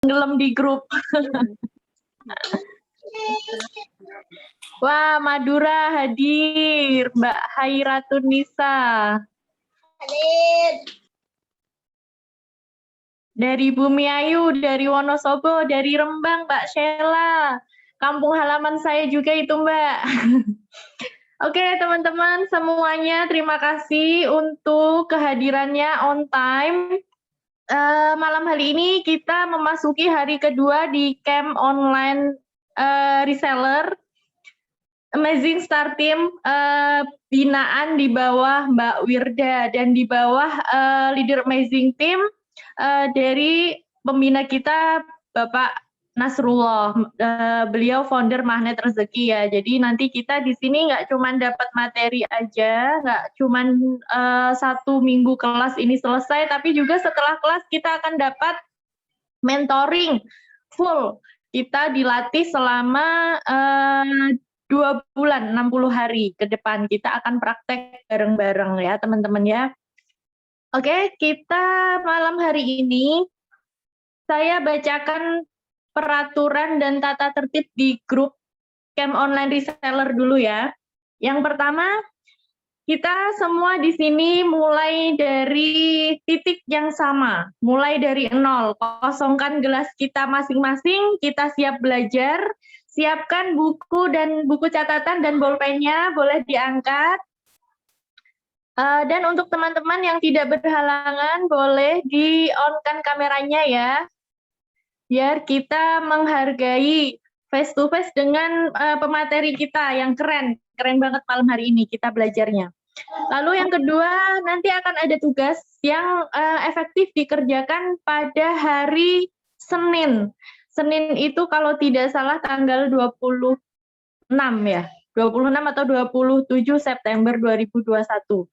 tenggelam di grup. Wah, Madura hadir, Mbak Hairatun Nisa. Hadir. Dari Bumi Ayu, dari Wonosobo, dari Rembang, Mbak Sheila. Kampung halaman saya juga itu, Mbak. Oke, teman-teman semuanya, terima kasih untuk kehadirannya on time. Malam hari ini kita memasuki hari kedua di camp online reseller Amazing Star Team, binaan di bawah Mbak Wirda dan di bawah leader Amazing Team dari pembina kita Bapak Nasrullah. Beliau founder Magnet Rezeki ya. Jadi nanti kita di sini nggak cuma dapat materi aja, nggak cuma 1 minggu kelas ini selesai, tapi juga setelah kelas kita akan dapat mentoring full. Kita dilatih selama 2 bulan, 60 hari ke depan. Kita akan praktek bareng-bareng ya teman-teman ya. Oke, kita malam hari ini saya bacakan peraturan dan tata tertib di grup camp online reseller dulu ya. Yang pertama, kita semua di sini mulai dari titik yang sama, mulai dari 0, kosongkan gelas kita masing-masing, kita siap belajar, siapkan buku dan buku catatan dan bolpennya, boleh diangkat. Dan untuk teman-teman yang tidak berhalangan, boleh di-on-kan kameranya ya, biar kita menghargai face to face dengan pemateri kita yang keren banget malam hari ini kita belajarnya. Lalu yang kedua, nanti akan ada tugas yang efektif dikerjakan pada hari Senin. Senin itu kalau tidak salah tanggal 26 ya, 26 atau 27 September 2021.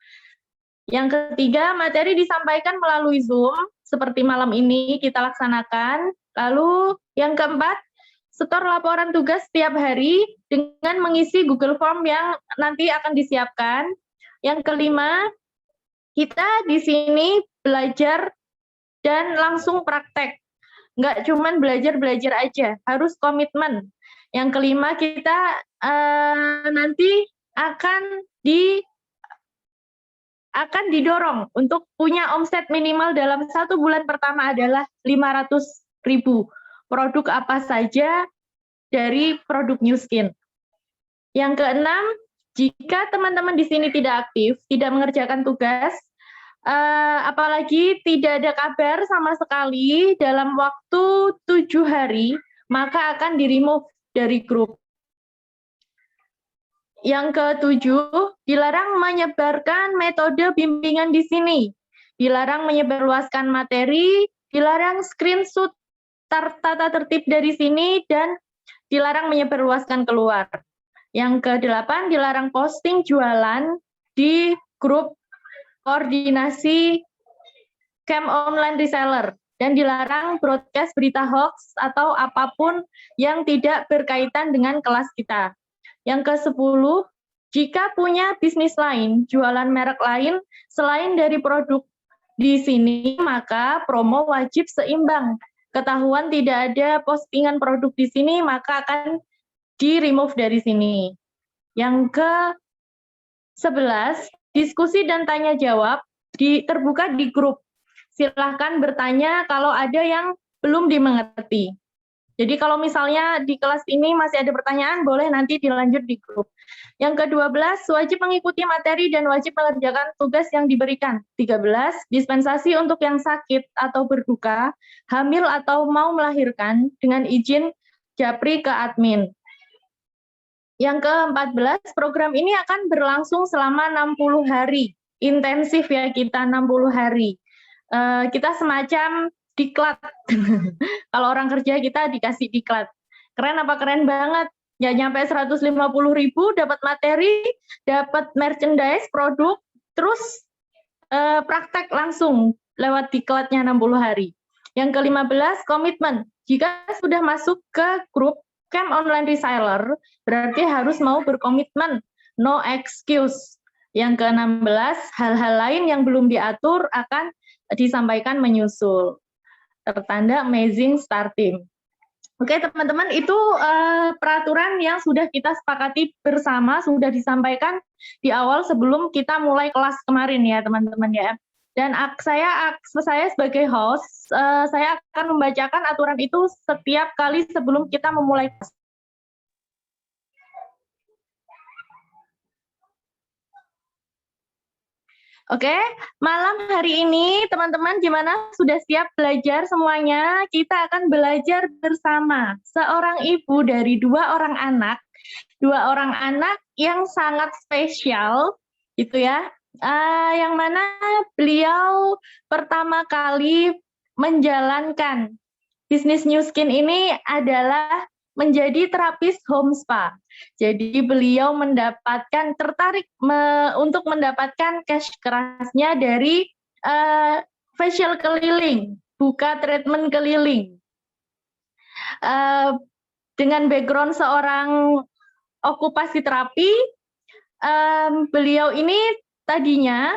Yang ketiga, materi disampaikan melalui Zoom, seperti malam ini kita laksanakan. Lalu yang keempat, setor laporan tugas setiap hari dengan mengisi Google Form yang nanti akan disiapkan. Yang kelima, kita di sini belajar dan langsung praktek. Nggak cuman belajar aja, harus komitmen. Yang kelima, kita nanti akan didorong untuk punya omset minimal dalam 1 bulan pertama adalah 500.000. Produk apa saja dari produk New Skin. Yang keenam, jika teman-teman di sini tidak aktif, tidak mengerjakan tugas, apalagi tidak ada kabar sama sekali dalam waktu 7 hari, maka akan di-remove dari grup. Yang ketujuh, dilarang menyebarkan metode bimbingan di sini. Dilarang menyebarluaskan materi, dilarang screenshot tata tertib dari sini, dan dilarang menyebarluaskan keluar. Yang ke-8, dilarang posting jualan di grup koordinasi camp online reseller. Dan dilarang broadcast berita hoax atau apapun yang tidak berkaitan dengan kelas kita. Yang ke-10, jika punya bisnis lain, jualan merek lain, selain dari produk di sini, maka promo wajib seimbang. Ketahuan tidak ada postingan produk di sini, maka akan di-remove dari sini. Yang ke-11, diskusi dan tanya jawab terbuka di grup. Silahkan bertanya kalau ada yang belum dimengerti. Jadi kalau misalnya di kelas ini masih ada pertanyaan, boleh nanti dilanjut di grup. Yang ke-12, wajib mengikuti materi dan wajib mengerjakan tugas yang diberikan. 13, dispensasi untuk yang sakit atau berduka, hamil atau mau melahirkan dengan izin Japri ke admin. Yang ke-14, program ini akan berlangsung selama 60 hari. Intensif ya kita 60 hari. Kita semacam diklat. Kalau orang kerja kita dikasih diklat. Keren apa keren banget? Ya nyampe 150.000 dapat materi, dapat merchandise, produk, terus praktek langsung lewat diklatnya 60 hari. Yang ke-15, komitmen. Jika sudah masuk ke grup camp online reseller, berarti harus mau berkomitmen, no excuse. Yang ke-16, hal-hal lain yang belum diatur akan disampaikan menyusul. tertanda Amazing Star Team. Oke teman-teman, itu peraturan yang sudah kita sepakati bersama, sudah disampaikan di awal sebelum kita mulai kelas kemarin ya teman-teman ya. Dan saya sebagai host, saya akan membacakan aturan itu setiap kali sebelum kita memulai kelas. Oke, malam hari ini teman-teman gimana? Sudah siap belajar semuanya? Kita akan belajar bersama seorang ibu dari dua orang anak yang sangat spesial, gitu ya. Yang mana beliau pertama kali menjalankan bisnis New Skin ini adalah menjadi terapis home spa. Jadi beliau tertarik untuk mendapatkan cash kerasnya dari facial keliling, buka treatment keliling. Dengan background seorang okupasi terapi, beliau ini tadinya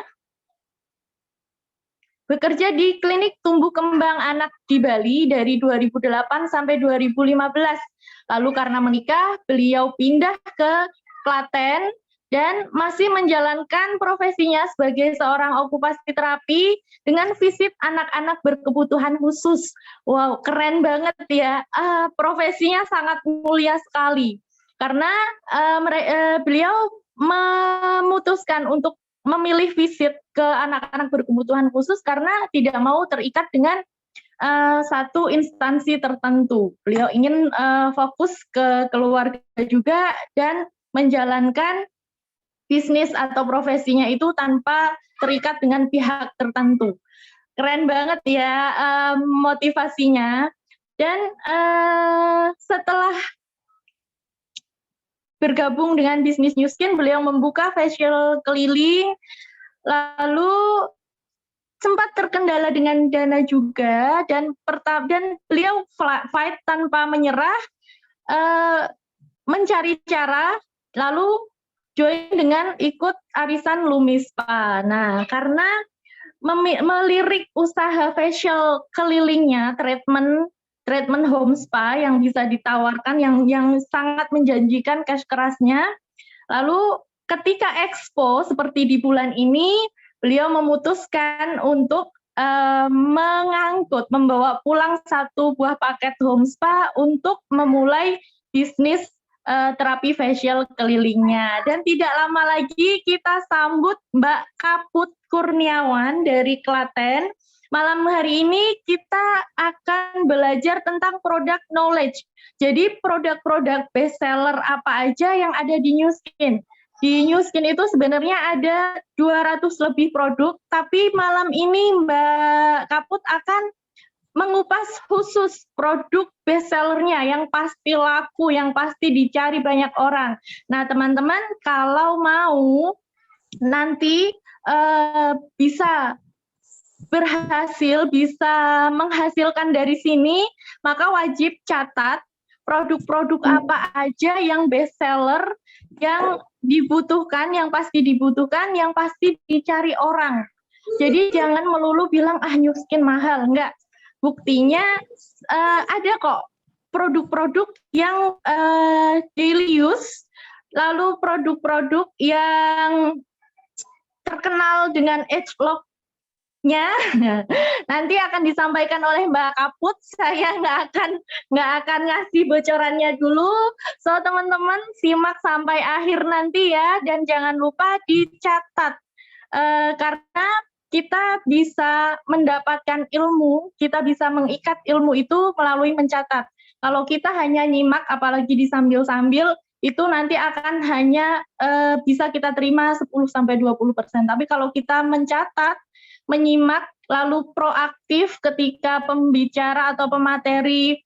bekerja di klinik tumbuh kembang anak di Bali dari 2008 sampai 2015. Lalu karena menikah, beliau pindah ke Klaten dan masih menjalankan profesinya sebagai seorang okupasi terapi dengan visit anak-anak berkebutuhan khusus. Wow, keren banget ya. Profesinya sangat mulia sekali. Karena beliau memutuskan untuk memilih visit ke anak-anak berkebutuhan khusus karena tidak mau terikat dengan satu instansi tertentu. Beliau ingin fokus ke keluarga juga dan menjalankan bisnis atau profesinya itu tanpa terikat dengan pihak tertentu. Keren banget ya motivasinya. Dan setelah bergabung dengan bisnis New Skin, beliau membuka facial keliling, lalu sempat terkendala dengan dana juga, dan beliau fight tanpa menyerah, mencari cara, lalu join dengan ikut arisan Lumispa. Nah, karena melirik usaha facial kelilingnya, treatment home spa yang bisa ditawarkan, yang sangat menjanjikan cash kerasnya. Lalu ketika expo seperti di bulan ini, beliau memutuskan untuk membawa pulang satu buah paket home spa untuk memulai bisnis terapi facial kelilingnya. Dan tidak lama lagi kita sambut Mbak Kaput Kurniawan dari Klaten. Malam hari ini kita akan belajar tentang product knowledge. Jadi produk-produk best seller apa aja yang ada di New Skin. Di New Skin itu sebenarnya ada 200 lebih produk, tapi malam ini Mbak Kaput akan mengupas khusus produk best sellernya yang pasti laku, yang pasti dicari banyak orang. Nah teman-teman kalau mau nanti bisa menghasilkan dari sini, maka wajib catat produk-produk apa aja yang best seller, yang dibutuhkan, yang pasti dicari orang. Jadi jangan melulu bilang New Skin mahal, enggak. Buktinya ada kok produk-produk yang daily use, lalu produk-produk yang terkenal dengan age lock-nya nanti akan disampaikan oleh Mbak Kaput. Saya nggak akan ngasih bocorannya dulu. So teman-teman simak sampai akhir nanti ya, dan jangan lupa dicatat karena kita bisa mendapatkan ilmu, kita bisa mengikat ilmu itu melalui mencatat. Kalau kita hanya nyimak, apalagi disambil-sambil, itu nanti akan hanya bisa kita terima 10-20%. Tapi kalau kita mencatat, menyimak, lalu proaktif ketika pembicara atau pemateri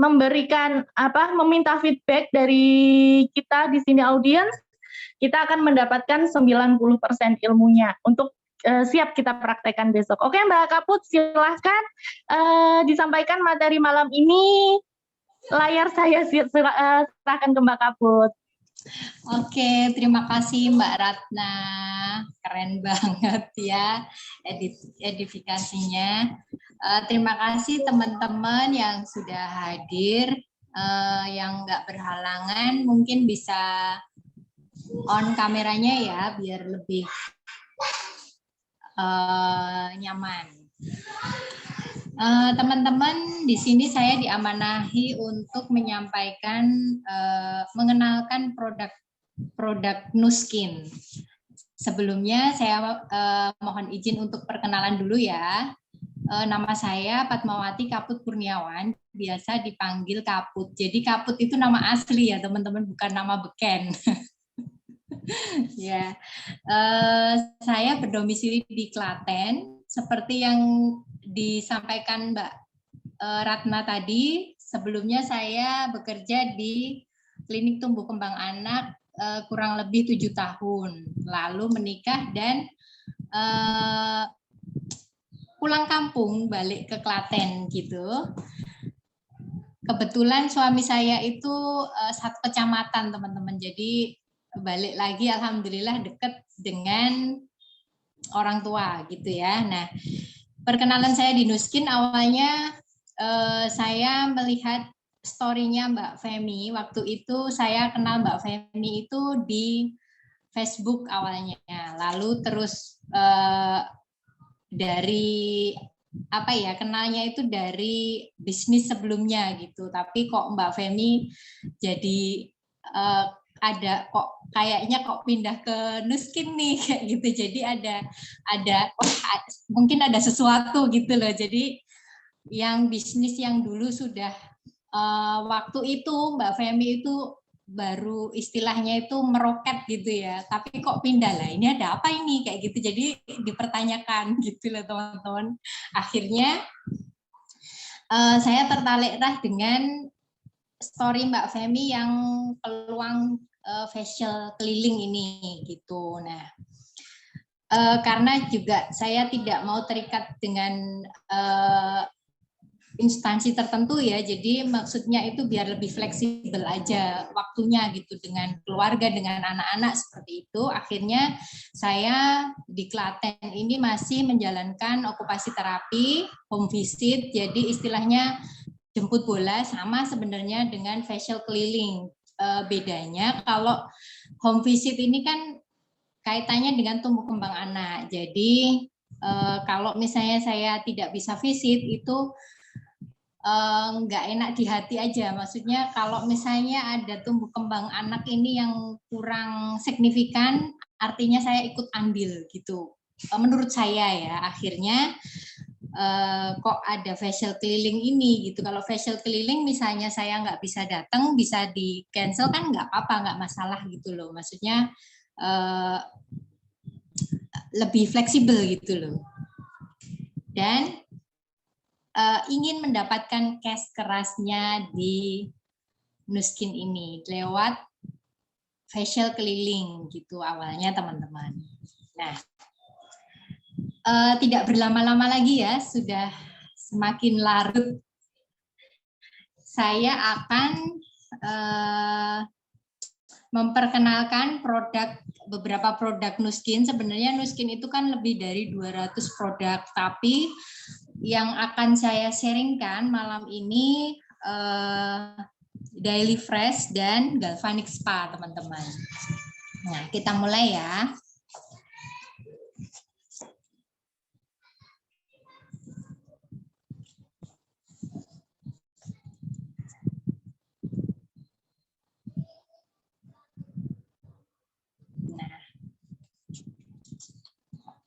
meminta feedback dari kita di sini audiens, kita akan mendapatkan 90% ilmunya untuk siap kita praktekkan besok. Oke Mbak Kaput, silahkan disampaikan materi malam ini. Layar saya serahkan ke Mbak Kaput. Oke, terima kasih Mbak Ratna. Keren banget ya edifikasinya. Terima kasih teman-teman yang sudah hadir, yang nggak berhalangan mungkin bisa on kameranya ya biar lebih nyaman. Teman-teman, di sini saya diamanahi untuk menyampaikan, mengenalkan produk Nuskin. Sebelumnya saya mohon izin untuk perkenalan dulu ya. Nama saya Padmawati Kaput Kurniawan, biasa dipanggil Kaput. Jadi Kaput itu nama asli ya teman-teman, bukan nama beken. Ya, saya berdomisili di Klaten. Seperti yang disampaikan Mbak Ratna tadi, sebelumnya saya bekerja di Klinik Tumbuh Kembang Anak kurang lebih 7 tahun, lalu menikah dan pulang kampung balik ke Klaten gitu. Kebetulan suami saya itu satu kecamatan teman-teman, jadi balik lagi alhamdulillah dekat dengan orang tua gitu ya. Nah, perkenalan saya di Nuskin awalnya saya melihat story-nya Mbak Femi. Waktu itu saya kenal Mbak Femi itu di Facebook awalnya. Lalu terus dari apa ya, kenalnya itu dari bisnis sebelumnya gitu. Tapi kok Mbak Femi jadi ada kok kayaknya kok pindah ke Nuskin nih kayak gitu. Jadi ada mungkin ada sesuatu gitu loh. Jadi yang bisnis yang dulu sudah waktu itu Mbak Femi itu baru istilahnya itu meroket gitu ya, tapi kok pindah lah, ini ada apa ini kayak gitu, jadi dipertanyakan gitu loh teman-teman. Akhirnya saya tertarik lah dengan story Mbak Femi yang peluang facial keliling ini gitu. Nah, karena juga saya tidak mau terikat dengan instansi tertentu ya, jadi maksudnya itu biar lebih fleksibel aja waktunya gitu dengan keluarga, dengan anak-anak seperti itu. Akhirnya saya di Klaten ini masih menjalankan okupasi terapi, home visit, jadi istilahnya jemput bola, sama sebenarnya dengan facial keliling. Bedanya kalau home visit ini kan kaitannya dengan tumbuh kembang anak. Jadi kalau misalnya saya tidak bisa visit itu nggak enak di hati aja. Maksudnya kalau misalnya ada tumbuh kembang anak ini yang kurang signifikan, artinya saya ikut andil gitu. Menurut saya ya, akhirnya kok ada facial keliling ini gitu. Kalau facial keliling misalnya saya nggak bisa datang, bisa di cancel kan nggak apa-apa, nggak masalah gitu loh. Maksudnya lebih fleksibel gitu loh. Dan ingin mendapatkan cash kerasnya di Nuskin ini lewat facial keliling gitu awalnya teman-teman. Nah, tidak berlama-lama lagi ya, sudah semakin larut. Saya akan memperkenalkan beberapa produk Nuskin. Sebenarnya Nuskin itu kan lebih dari 200 produk, tapi yang akan saya sharingkan malam ini Daily Fresh dan Galvanic Spa, teman-teman. Nah, kita mulai ya.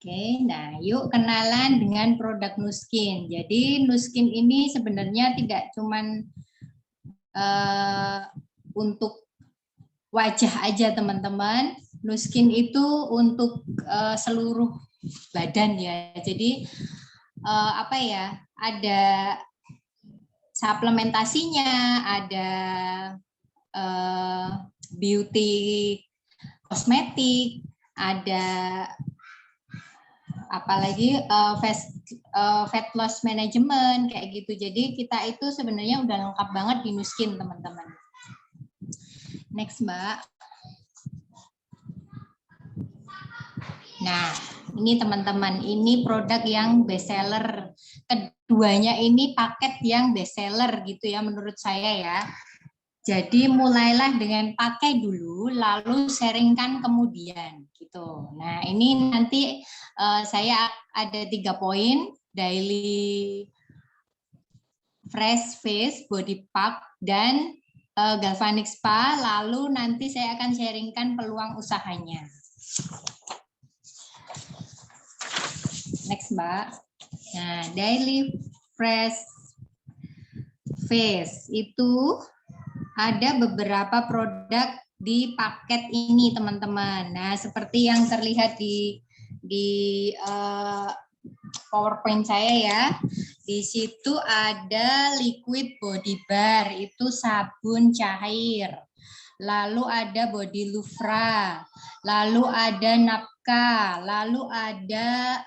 Oke, nah yuk kenalan dengan produk Nuskin. Jadi Nuskin ini sebenarnya tidak cuman untuk wajah aja teman-teman. Nuskin itu untuk seluruh badan ya. Jadi apa ya? Ada suplementasinya, ada beauty kosmetik, ada apalagi fat loss management kayak gitu. Jadi kita itu sebenarnya udah lengkap banget di Nuskin teman-teman. Next Mbak. Nah, ini teman-teman, ini produk yang best seller. Keduanya ini paket yang best seller gitu ya menurut saya ya. Jadi mulailah dengan pakai dulu, lalu sharingkan kemudian gitu. Nah, ini nanti saya ada 3 poin, daily fresh face, body pack, dan galvanic spa. Lalu nanti saya akan sharingkan peluang usahanya. Next, Mbak. Nah, daily fresh face itu ada beberapa produk di paket ini, teman-teman. Nah, seperti yang terlihat di PowerPoint saya ya. Di situ ada liquid body bar, itu sabun cair. Lalu ada body loofah, lalu ada napka, lalu ada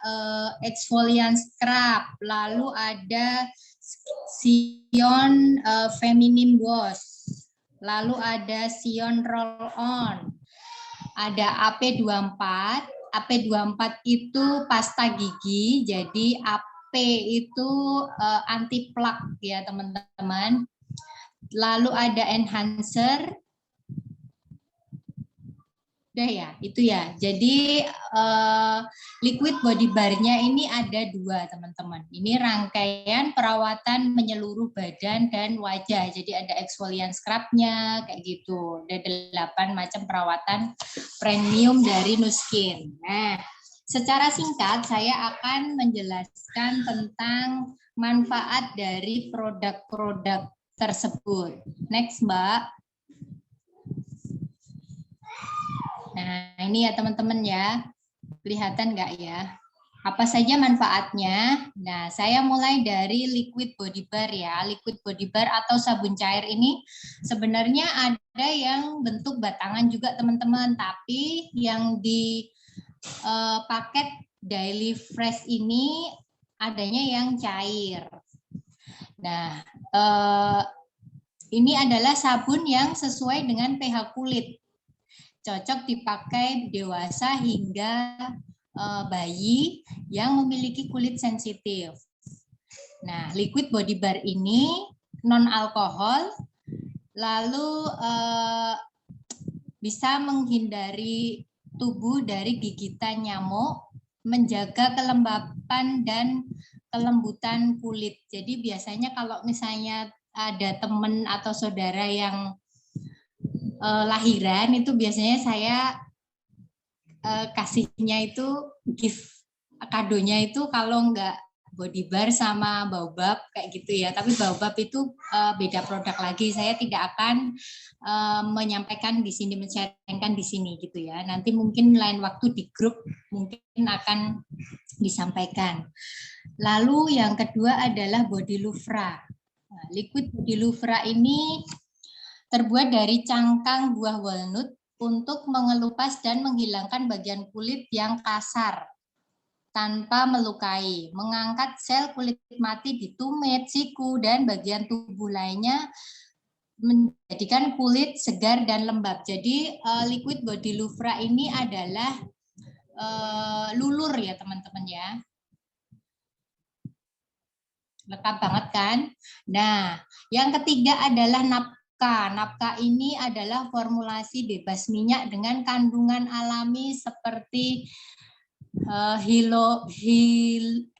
exfoliant scrub, lalu ada Sion feminine wash, lalu ada Sion roll on, ada AP24. AP24 itu pasta gigi, jadi AP itu anti plak ya teman-teman. Lalu ada enhancer. Udah ya, itu ya. Jadi liquid body bar-nya ini ada 2 teman-teman. Ini rangkaian perawatan menyeluruh badan dan wajah. Jadi ada exfoliant scrub-nya kayak gitu. Ada 8 macam perawatan premium dari Nu Skin. Nah, secara singkat saya akan menjelaskan tentang manfaat dari produk-produk tersebut. Next, Mbak. Nah, ini ya teman-teman ya, kelihatan nggak ya? Apa saja manfaatnya? Nah, saya mulai dari liquid body bar ya. Liquid body bar atau sabun cair ini sebenarnya ada yang bentuk batangan juga teman-teman, tapi yang di paket Daily Fresh ini adanya yang cair. Nah, ini adalah sabun yang sesuai dengan pH kulit. Cocok dipakai dewasa hingga bayi yang memiliki kulit sensitif. Nah, liquid body bar ini non alkohol, lalu bisa menghindari tubuh dari gigitan nyamuk, menjaga kelembapan dan kelembutan kulit. Jadi biasanya kalau misalnya ada teman atau saudara yang lahiran itu biasanya saya kasihnya itu gift kadonya itu kalau enggak body bar sama baobab kayak gitu ya, tapi baobab itu beda produk lagi, saya tidak akan menyampaikan di sini, men-sharingkan di sini gitu ya, nanti mungkin lain waktu di grup mungkin akan disampaikan. Lalu yang kedua adalah body loofah. Nah, liquid body loofah ini terbuat dari cangkang buah walnut untuk mengelupas dan menghilangkan bagian kulit yang kasar tanpa melukai, mengangkat sel kulit mati di tumit, siku, dan bagian tubuh lainnya, menjadikan kulit segar dan lembab. Jadi liquid body loofah ini adalah lulur ya teman-teman ya. Lengkap banget kan? Nah, yang ketiga adalah napka. Napka ini adalah formulasi bebas minyak dengan kandungan alami seperti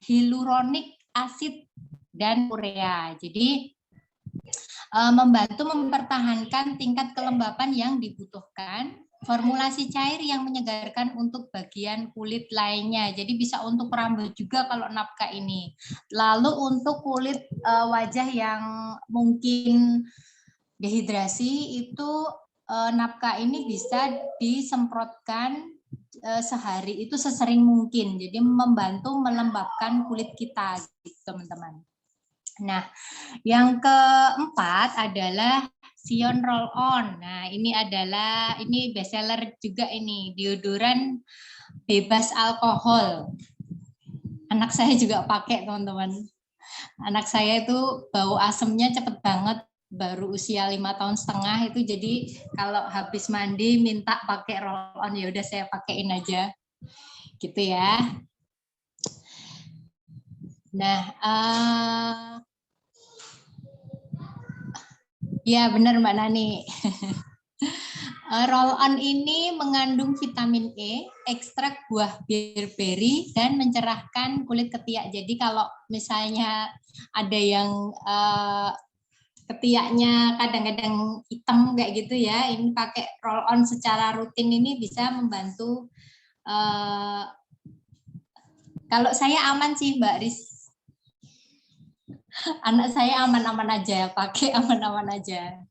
hyaluronic acid dan urea. Jadi membantu mempertahankan tingkat kelembapan yang dibutuhkan. Formulasi cair yang menyegarkan untuk bagian kulit lainnya. Jadi bisa untuk rambut juga kalau napka ini. Lalu untuk kulit wajah yang mungkin dehidrasi itu napka ini bisa disemprotkan sehari itu sesering mungkin. Jadi membantu melembabkan kulit kita gitu, teman-teman. Nah, yang keempat adalah Sion Roll On. Nah, ini best seller juga ini, deodoran bebas alkohol. Anak saya juga pakai, teman-teman. Anak saya itu bau asemnya cepet banget, baru usia 5,5 tahun itu, jadi kalau habis mandi minta pakai roll on, ya udah saya pakein aja. gitu ya. Nah, ya benar Mbak Nani. Roll on ini mengandung vitamin E, ekstrak buah berry, dan mencerahkan kulit ketiak. Jadi kalau misalnya ada yang ketiaknya kadang-kadang hitam kayak gitu ya, ini pakai roll on secara rutin ini bisa membantu. Kalau saya aman sih Mbak Riz, anak saya aman-aman aja, pakai aman-aman aja.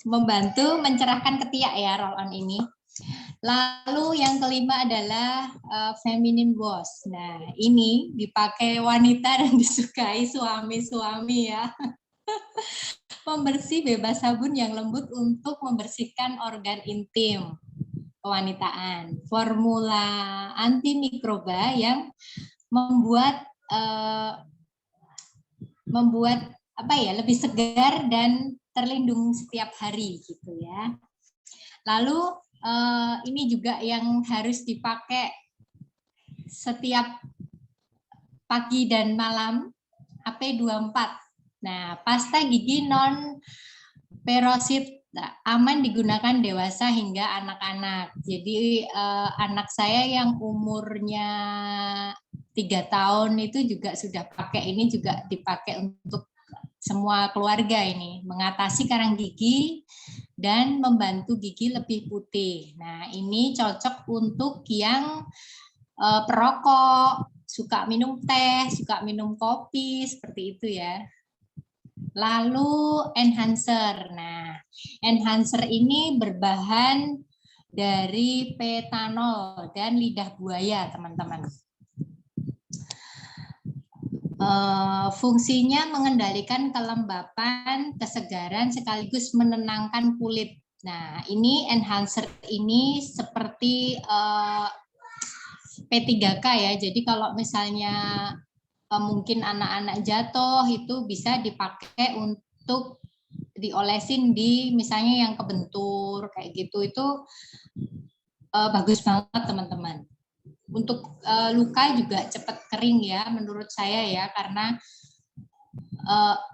Membantu mencerahkan ketiak ya roll on ini. Lalu yang kelima adalah feminine wash. Nah, ini dipakai wanita dan disukai suami-suami ya. Pembersih bebas sabun yang lembut untuk membersihkan organ intim kewanitaan. Formula antimikroba yang membuat apa ya, lebih segar dan terlindung setiap hari gitu ya. Lalu ini juga yang harus dipakai setiap pagi dan malam, AP24. Nah, pasta gigi non perosid aman digunakan dewasa hingga anak-anak. Jadi anak saya yang umurnya 3 tahun itu juga sudah pakai, ini juga dipakai untuk semua keluarga ini, mengatasi karang gigi dan membantu gigi lebih putih. Nah, ini cocok untuk yang perokok, suka minum teh, suka minum kopi, seperti itu ya. Lalu enhancer. Nah, enhancer ini berbahan dari petanol dan lidah buaya, teman-teman. Fungsinya mengendalikan kelembapan, kesegaran, sekaligus menenangkan kulit. Nah, ini enhancer ini seperti P3K ya. Jadi kalau misalnya mungkin anak-anak jatuh itu bisa dipakai untuk diolesin di misalnya yang kebentur kayak gitu, itu bagus banget teman-teman. Untuk luka juga cepat kering ya menurut saya ya, karena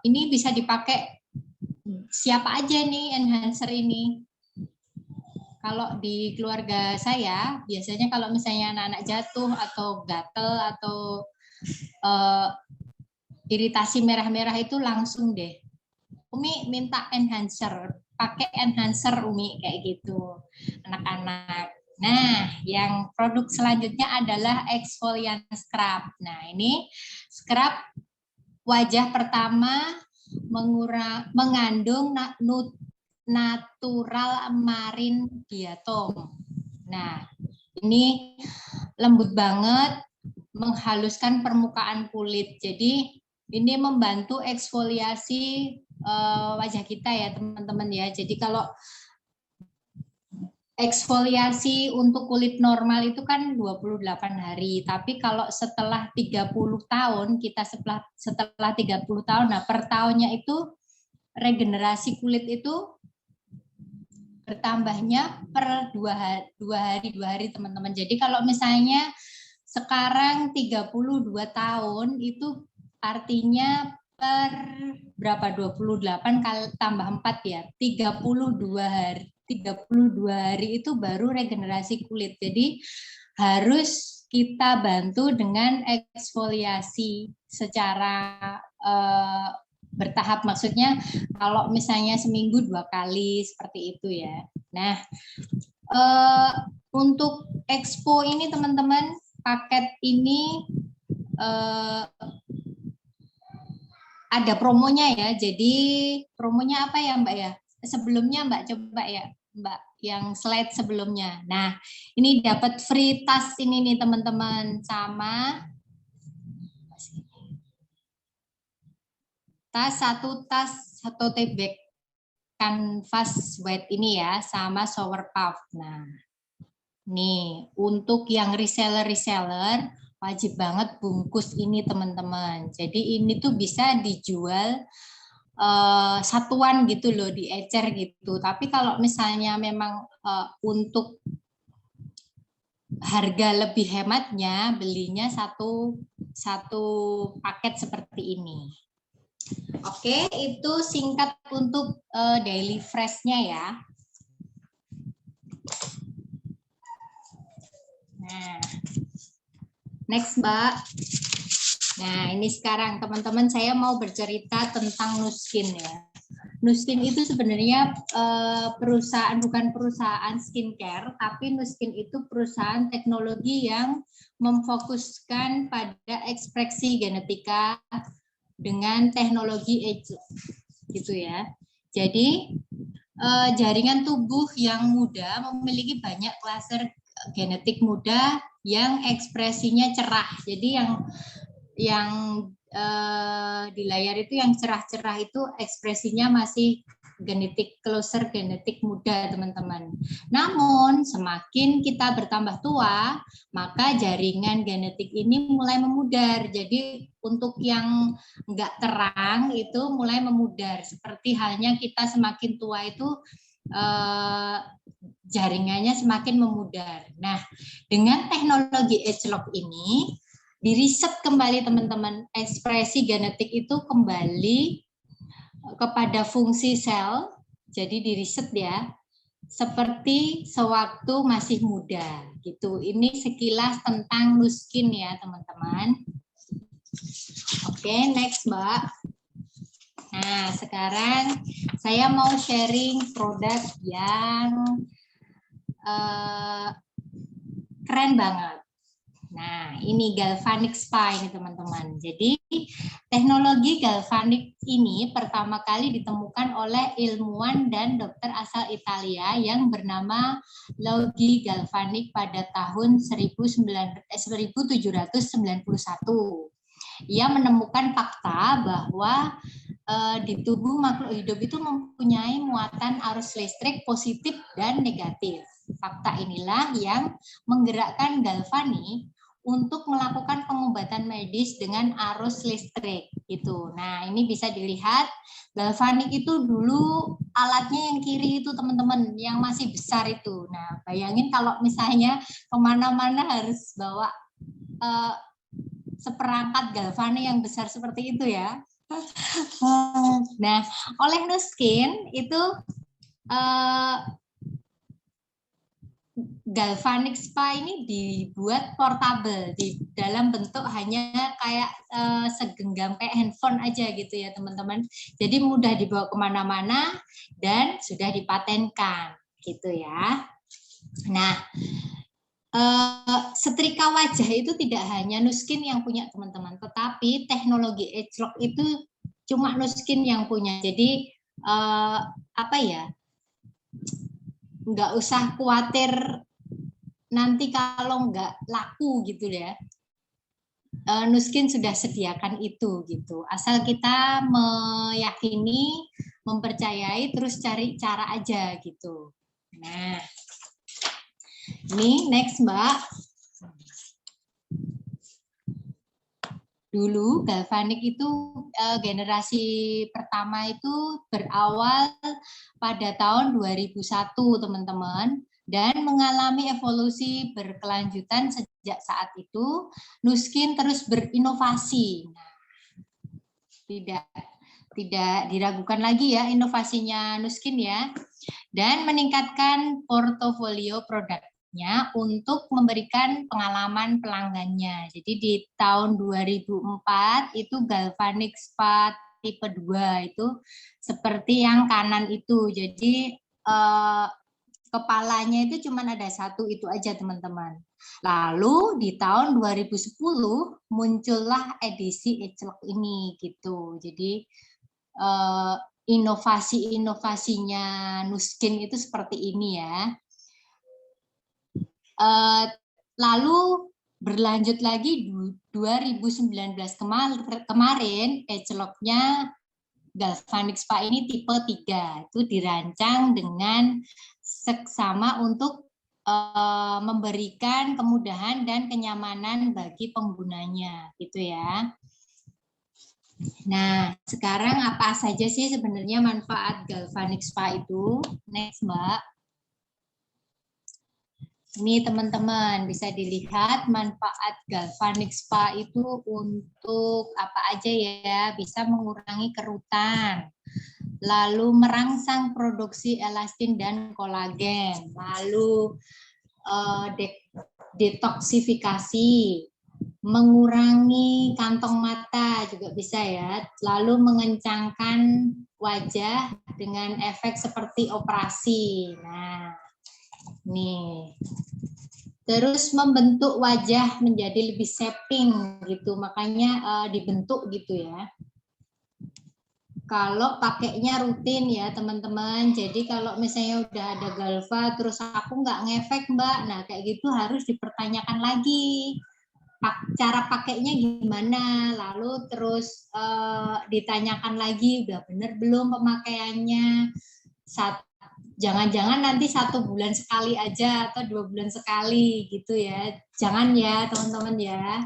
ini bisa dipakai siapa aja nih enhancer ini. Kalau di keluarga saya biasanya kalau misalnya anak-anak jatuh atau gatel atau iritasi merah-merah itu langsung deh, Umi minta enhancer, pakai enhancer Umi kayak gitu anak-anak. Nah, yang produk selanjutnya adalah exfoliant scrub. Nah, ini scrub wajah pertama mengandung natural marine diatom. Nah, ini lembut banget, menghaluskan permukaan kulit. Jadi ini membantu eksfoliasi wajah kita ya teman-teman ya. Jadi kalau eksfoliasi untuk kulit normal itu kan 28 hari, tapi kalau setelah 30 tahun, kita setelah 30 tahun, nah per tahunnya itu regenerasi kulit itu bertambahnya per 2 hari teman-teman. Jadi kalau misalnya sekarang 32 tahun itu artinya per berapa, 28 kali tambah 4 ya, 32 hari. 32 hari itu baru regenerasi kulit. Jadi harus kita bantu dengan eksfoliasi secara bertahap. Maksudnya kalau misalnya seminggu 2 kali seperti itu ya. Nah, untuk Expo ini teman-teman, paket ini ada promonya ya. Jadi promonya apa ya Mbak ya? Sebelumnya Mbak coba ya Mbak yang slide sebelumnya. Nah, ini dapat free tas ini nih teman-teman, sama tas, satu tote bag canvas white ini ya, sama shower puff. Nah, nih untuk yang reseller wajib banget bungkus ini teman-teman. Jadi ini tuh bisa dijual satuan gitu loh, diecer gitu. Tapi kalau misalnya memang untuk harga lebih hematnya belinya satu paket seperti ini. Oke, itu singkat untuk daily fresh-nya ya. Nah, next Mbak. Nah, ini sekarang teman-teman saya mau bercerita tentang Nuskin ya. Nuskin itu sebenarnya bukan perusahaan skincare, tapi Nuskin itu perusahaan teknologi yang memfokuskan pada ekspresi genetika dengan teknologi ageLOC, gitu ya. Jadi jaringan tubuh yang muda memiliki banyak klaster genetik muda yang ekspresinya cerah. Jadi yang di layar itu yang cerah-cerah itu ekspresinya masih cluster genetik muda, teman-teman. Namun semakin kita bertambah tua, maka jaringan genetik ini mulai memudar. Jadi untuk yang enggak terang itu mulai memudar. Seperti halnya kita semakin tua itu jaringannya semakin memudar. Nah, dengan teknologi ageLOC ini diriset kembali teman-teman, ekspresi genetik itu kembali kepada fungsi sel, jadi diriset ya, seperti sewaktu masih muda gitu. Ini sekilas tentang Nuskin ya teman-teman. Oke, next Mbak. Nah, sekarang saya mau sharing produk yang keren banget. Nah, ini Galvanic Spa ini teman-teman. Jadi, teknologi galvanik ini pertama kali ditemukan oleh ilmuwan dan dokter asal Italia yang bernama Luigi Galvani pada tahun 1791. Ia menemukan fakta bahwa di tubuh makhluk hidup itu mempunyai muatan arus listrik positif dan negatif. Fakta inilah yang menggerakkan Galvani untuk melakukan pengobatan medis dengan arus listrik gitu. Nah, ini bisa dilihat galvanik itu dulu alatnya yang kiri itu teman-teman, yang masih besar itu. Nah, bayangin kalau misalnya kemana-mana harus bawa seperangkat galvanik yang besar seperti itu ya. Nah, oleh Nuskin itu Galvanic Spa ini dibuat portable di dalam bentuk hanya kayak segenggam kayak handphone aja gitu ya teman-teman. Jadi mudah dibawa kemana-mana dan sudah dipatenkan gitu ya. Nah, setrika wajah itu tidak hanya Nuskin yang punya teman-teman, tetapi teknologi ageLOC itu cuma Nuskin yang punya. Jadi apa ya? Nggak usah khawatir nanti kalau nggak laku gitu ya. Nuskin sudah sediakan itu gitu. Asal kita meyakini, mempercayai, terus cari cara aja gitu. Nah, ini next Mbak. Dulu galvanik itu generasi pertama itu berawal pada tahun 2001 teman-teman, dan mengalami evolusi berkelanjutan sejak saat itu. Nuskin terus berinovasi. Tidak diragukan lagi ya inovasinya Nuskin ya, dan meningkatkan portofolio produk untuk memberikan pengalaman pelanggannya. Jadi di tahun 2004 itu Galvanic Spa tipe 2 itu seperti yang kanan itu. Jadi kepalanya itu cuma ada satu itu aja teman-teman. Lalu di tahun 2010 muncullah edisi ageLOC ini gitu. Jadi inovasi-inovasinya Nuskin itu seperti ini ya. Lalu berlanjut lagi 2019 kemarin ageLOC-nya Galvanic Spa ini tipe 3 itu dirancang dengan seksama untuk memberikan kemudahan dan kenyamanan bagi penggunanya gitu ya. Nah, sekarang apa saja sih sebenarnya manfaat Galvanic Spa itu? Next, Mbak. Ini teman-teman bisa dilihat manfaat galvanik spa itu untuk apa aja ya, bisa mengurangi kerutan, lalu merangsang produksi elastin dan kolagen, lalu detoksifikasi, mengurangi kantong mata juga bisa ya, lalu mengencangkan wajah dengan efek seperti operasi. Nah, nih. Terus membentuk wajah menjadi lebih shaping gitu, makanya dibentuk gitu ya. Kalau pakainya rutin ya teman-teman, jadi kalau misalnya udah ada Galva terus aku nggak ngefek Mbak, nah kayak gitu harus dipertanyakan lagi cara pakainya gimana, lalu terus ditanyakan lagi udah bener belum pemakaiannya, jangan-jangan nanti 1 bulan sekali aja atau 2 bulan sekali gitu ya, jangan ya teman-teman ya.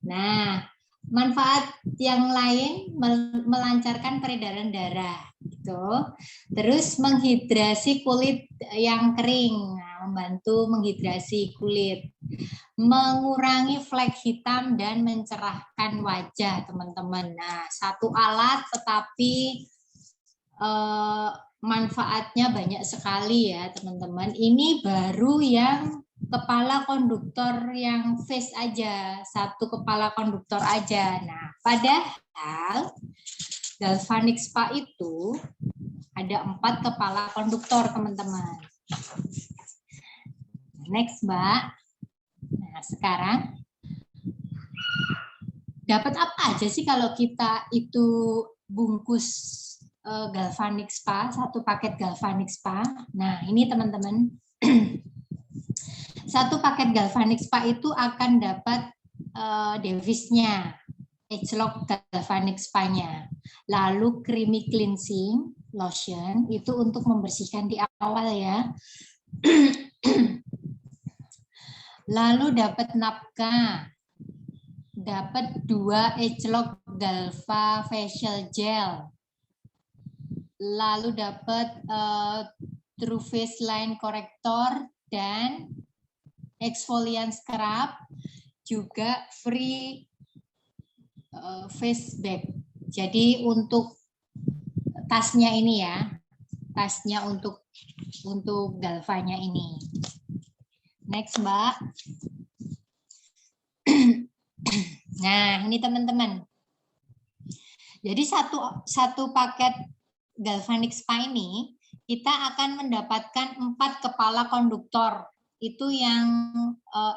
Nah, manfaat yang lain melancarkan peredaran darah gitu. Terus menghidrasi kulit yang kering, nah, membantu menghidrasi kulit. Mengurangi flek hitam dan mencerahkan wajah, teman-teman. Nah, satu alat tetapi manfaatnya banyak sekali ya, teman-teman. Ini baru yang kepala konduktor yang face aja, satu kepala konduktor aja. Nah, padahal galvanik spa itu ada 4 kepala konduktor, teman-teman. Next, Mbak. Nah, sekarang dapat apa aja sih kalau kita itu bungkus galvanik spa, 1 paket galvanik spa. Nah, ini teman-teman. 1 paket galvanik spa itu akan dapat devisnya, ageLOC galvanik spa-nya. Lalu creamy cleansing lotion itu untuk membersihkan di awal ya. Lalu dapat napka, dapat 2 ageLOC Galva facial gel. Lalu dapat True Face Line Corrector dan exfoliant scrub, juga free face bag. Jadi untuk tasnya ini ya, tasnya untuk Galvanya ini. Next, Mbak. Nah, ini teman-teman. Jadi satu paket galvanik spa ini kita akan mendapatkan 4 kepala konduktor. Itu yang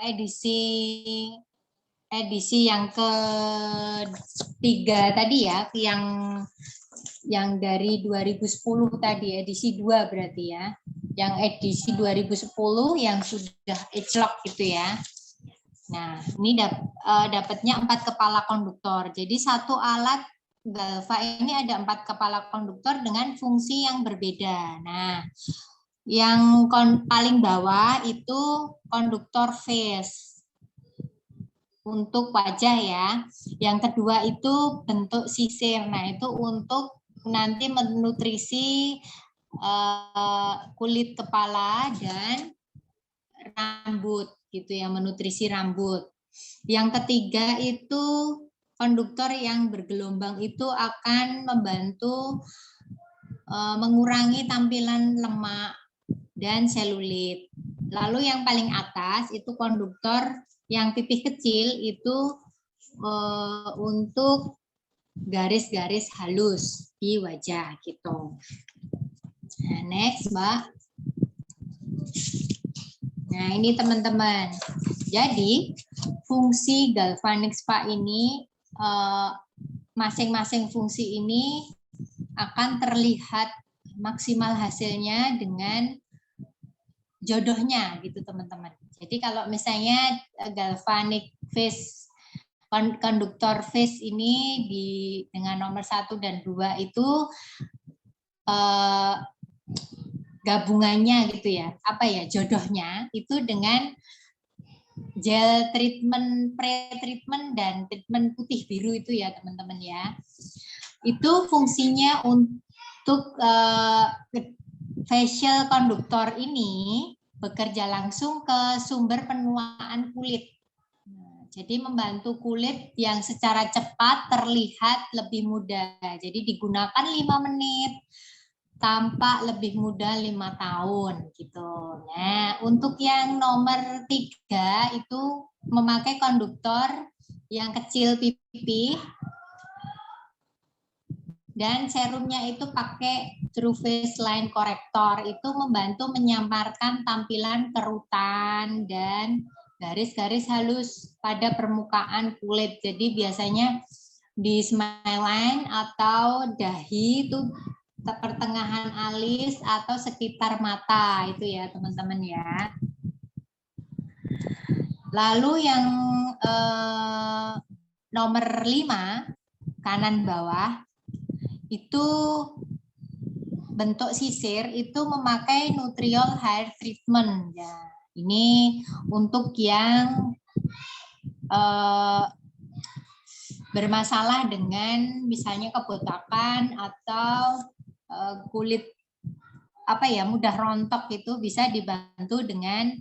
edisi yang ketiga tadi ya, yang dari 2010 tadi, edisi 2 berarti ya. Yang edisi 2010 yang sudah ageLOC gitu ya. Nah, ini dapatnya 4 kepala konduktor. Jadi satu alat Galva ini ada 4 kepala konduktor dengan fungsi yang berbeda. Nah, yang paling bawah itu konduktor face untuk wajah ya. Yang kedua itu bentuk sisir. Nah, itu untuk nanti menutrisi kulit kepala dan rambut gitu ya, menutrisi rambut. Yang ketiga itu konduktor yang bergelombang, itu akan membantu mengurangi tampilan lemak dan selulit. Lalu yang paling atas itu konduktor yang pipih kecil, itu untuk garis-garis halus di wajah gitu. Nah, next, Mbak. Nah, ini teman-teman. Jadi, fungsi galvanik spa ini, masing-masing fungsi ini akan terlihat maksimal hasilnya dengan jodohnya gitu, teman-teman. Jadi, kalau misalnya galvanik face, konduktor face ini dengan nomor 1 dan 2 itu gabungannya gitu ya, apa ya, jodohnya itu dengan gel treatment, pre-treatment dan treatment putih biru itu ya teman-teman ya. Itu fungsinya untuk facial konduktor ini bekerja langsung ke sumber penuaan kulit. Nah, jadi membantu kulit yang secara cepat terlihat lebih muda. Jadi digunakan 5 menit, tampak lebih muda 5 tahun gitu. Nah, untuk yang nomor 3 itu memakai konduktor yang kecil pipih. Dan serumnya itu pakai True Face Line Corrector, itu membantu menyamarkan tampilan kerutan dan garis-garis halus pada permukaan kulit. Jadi biasanya di smile line atau dahi itu pertengahan alis atau sekitar mata itu ya teman-teman ya. Lalu yang nomor 5 kanan bawah itu bentuk sisir itu memakai Nutriol Hair Treatment ya. Ini untuk yang bermasalah dengan misalnya kebotakan atau kulit mudah rontok, itu bisa dibantu dengan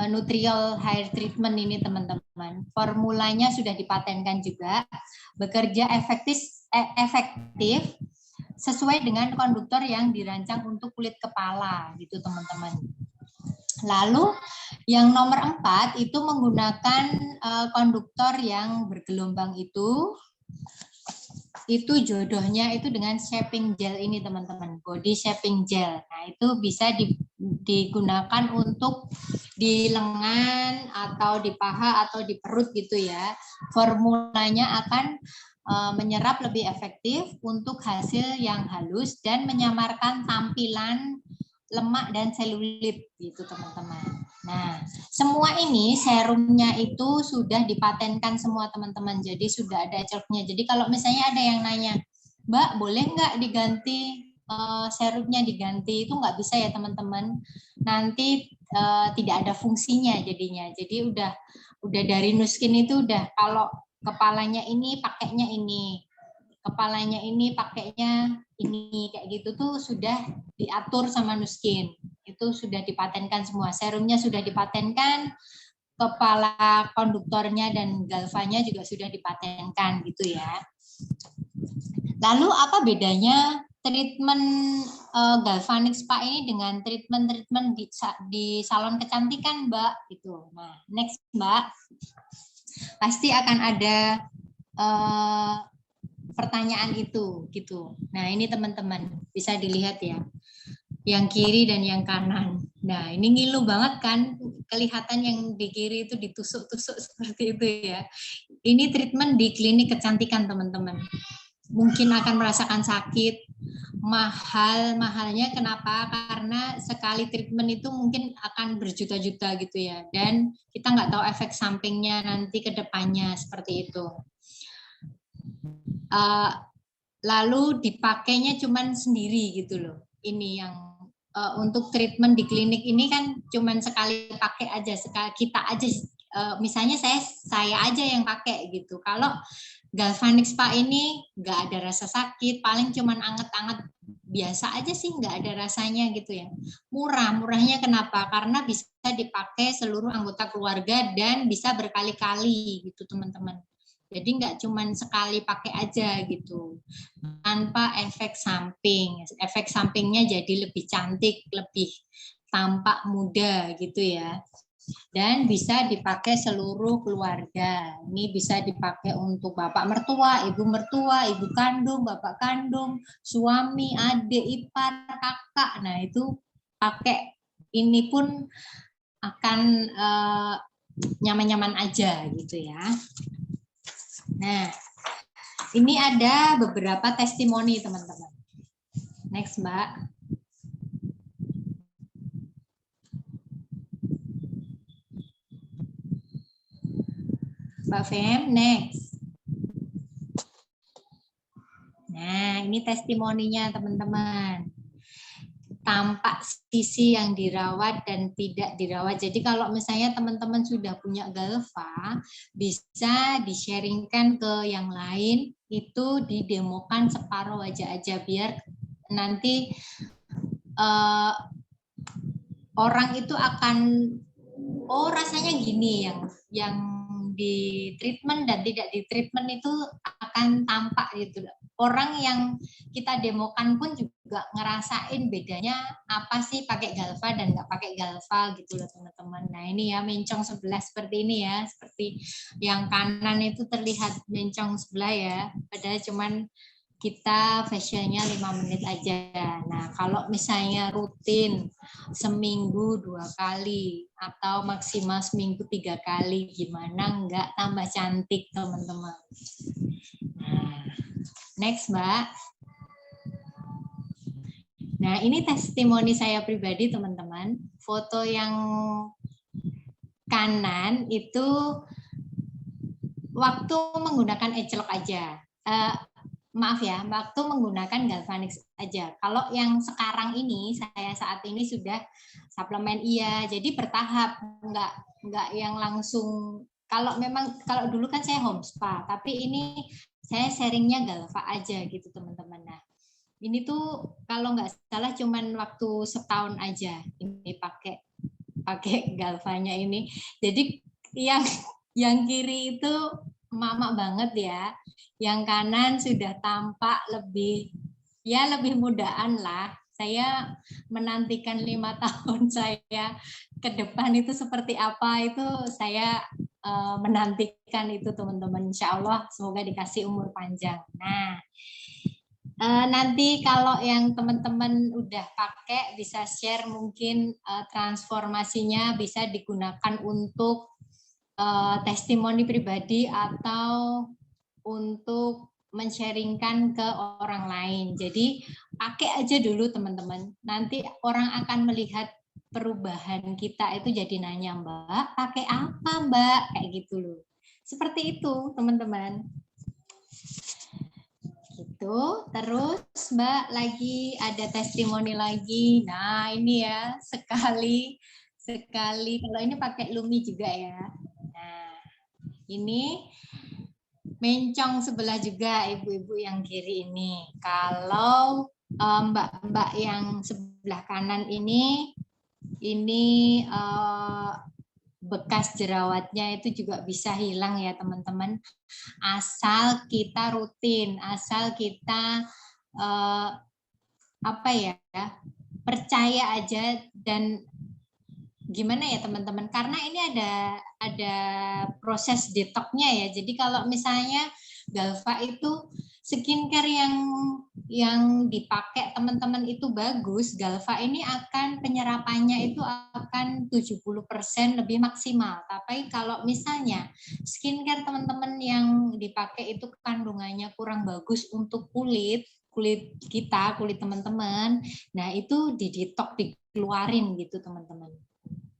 Nutriol Hair Treatment ini teman-teman. Formulanya sudah dipatenkan juga, bekerja efektif sesuai dengan konduktor yang dirancang untuk kulit kepala gitu teman-teman. Lalu yang nomor 4 itu menggunakan konduktor yang bergelombang itu jodohnya itu dengan shaping gel ini teman-teman, body shaping gel. Nah itu bisa digunakan untuk di lengan atau di paha atau di perut gitu ya. Formulanya akan menyerap lebih efektif untuk hasil yang halus dan menyamarkan tampilan lemak dan selulit gitu teman-teman. Nah, semua ini serumnya itu sudah dipatenkan semua teman-teman. Jadi sudah ada celoknya. Jadi kalau misalnya ada yang nanya, Mbak boleh nggak diganti serumnya diganti? Itu nggak bisa ya teman-teman. Nanti tidak ada fungsinya jadinya. Jadi udah dari Nuskin itu udah kalau kepalanya ini pakainya ini, kepalanya ini pakainya ini, kayak gitu tuh sudah diatur sama Nuskin. Itu sudah dipatenkan semua. Serumnya sudah dipatenkan, kepala konduktornya dan galvanya juga sudah dipatenkan gitu ya. Lalu apa bedanya treatment galvanic spa ini dengan treatment di salon kecantikan, Mbak? Gitu. Nah, next Mbak. Pasti akan ada pertanyaan itu gitu. Nah, ini teman-teman bisa dilihat ya. Yang kiri dan yang kanan. Nah, ini ngilu banget kan? Kelihatan yang di kiri itu ditusuk-tusuk seperti itu ya. Ini treatment di klinik kecantikan, teman-teman. Mungkin akan merasakan sakit, mahalnya kenapa? Karena sekali treatment itu mungkin akan berjuta-juta gitu ya, dan kita nggak tahu efek sampingnya nanti ke depannya seperti itu. Lalu dipakainya cuman sendiri gitu loh. Ini yang untuk treatment di klinik ini kan cuman sekali pakai aja, sekali kita aja. Misalnya saya aja yang pakai gitu. Kalau galvanic spa ini nggak ada rasa sakit, paling cuman anget-anget biasa aja sih, nggak ada rasanya gitu ya. Murahnya kenapa? Karena bisa dipakai seluruh anggota keluarga dan bisa berkali-kali gitu teman-teman. Jadi nggak cuman sekali pakai aja gitu, tanpa efek samping. Efek sampingnya jadi lebih cantik, lebih tampak muda gitu ya. Dan bisa dipakai seluruh keluarga. Ini bisa dipakai untuk bapak mertua, ibu kandung, bapak kandung, suami, adik, ipar, kakak. Nah itu pakai ini pun akan nyaman-nyaman aja gitu ya. Nah ini ada beberapa testimoni teman-teman. Next Mbak. Mbak Fem, next. Nah, ini testimoninya teman-teman. Tampak sisi yang dirawat dan tidak dirawat. Jadi kalau misalnya teman-teman sudah punya galva, bisa di-sharingkan ke yang lain, itu didemokan separuh wajah aja, biar nanti orang itu akan rasanya gini, yang di treatment dan tidak di treatment itu akan tampak gitu. Orang yang kita demokan pun juga ngerasain bedanya apa sih pakai Galva dan nggak pakai Galva gitu loh teman-teman. Nah ini ya mencong sebelah seperti ini ya, seperti yang kanan itu terlihat mencong sebelah ya, padahal cuman kita facialnya 5 menit aja. Nah, kalau misalnya rutin seminggu 2 kali atau maksimal seminggu 3 kali, gimana nggak tambah cantik, teman-teman. Nah, next, Mbak. Nah, ini testimoni saya pribadi, teman-teman. Foto yang kanan itu waktu menggunakan ecelok aja. Maaf ya, waktu menggunakan Galvanix aja. Kalau yang sekarang ini, saya saat ini sudah suplemen iya, jadi bertahap, nggak yang langsung. Kalau dulu kan saya home spa, tapi ini saya sharingnya Galva aja gitu teman-teman. Nah, ini tuh kalau nggak salah cuman waktu setahun aja ini pakai Galvanya ini. Jadi yang kiri itu mama banget ya. Yang kanan sudah tampak lebih mudaan lah. Saya menantikan 5 tahun saya ke depan itu seperti apa, itu saya menantikan itu teman-teman. Insya Allah semoga dikasih umur panjang. Nah, nanti kalau yang teman-teman udah pakai bisa share mungkin transformasinya bisa digunakan untuk testimoni pribadi atau untuk men-sharingkan ke orang lain. Jadi pakai aja dulu teman-teman. Nanti orang akan melihat perubahan kita itu jadi nanya, Mbak, pakai apa Mbak? Kayak gitu loh. Seperti itu teman-teman. Gitu. Terus Mbak lagi ada testimoni lagi. Nah ini ya sekali kalau ini pakai Lumi juga ya. Nah ini mencong sebelah juga ibu-ibu yang kiri ini. Kalau mbak-mbak yang sebelah kanan ini bekas jerawatnya itu juga bisa hilang ya teman-teman. Asal kita rutin, asal kita percaya aja dan gimana ya teman-teman, karena ini ada proses detoxnya ya. Jadi kalau misalnya Galva itu skincare yang dipakai teman-teman itu bagus, Galva ini akan penyerapannya itu akan 70% lebih maksimal. Tapi kalau misalnya skincare teman-teman yang dipakai itu kandungannya kurang bagus untuk kulit kita, kulit teman-teman, nah itu didetox, dikeluarin gitu teman-teman.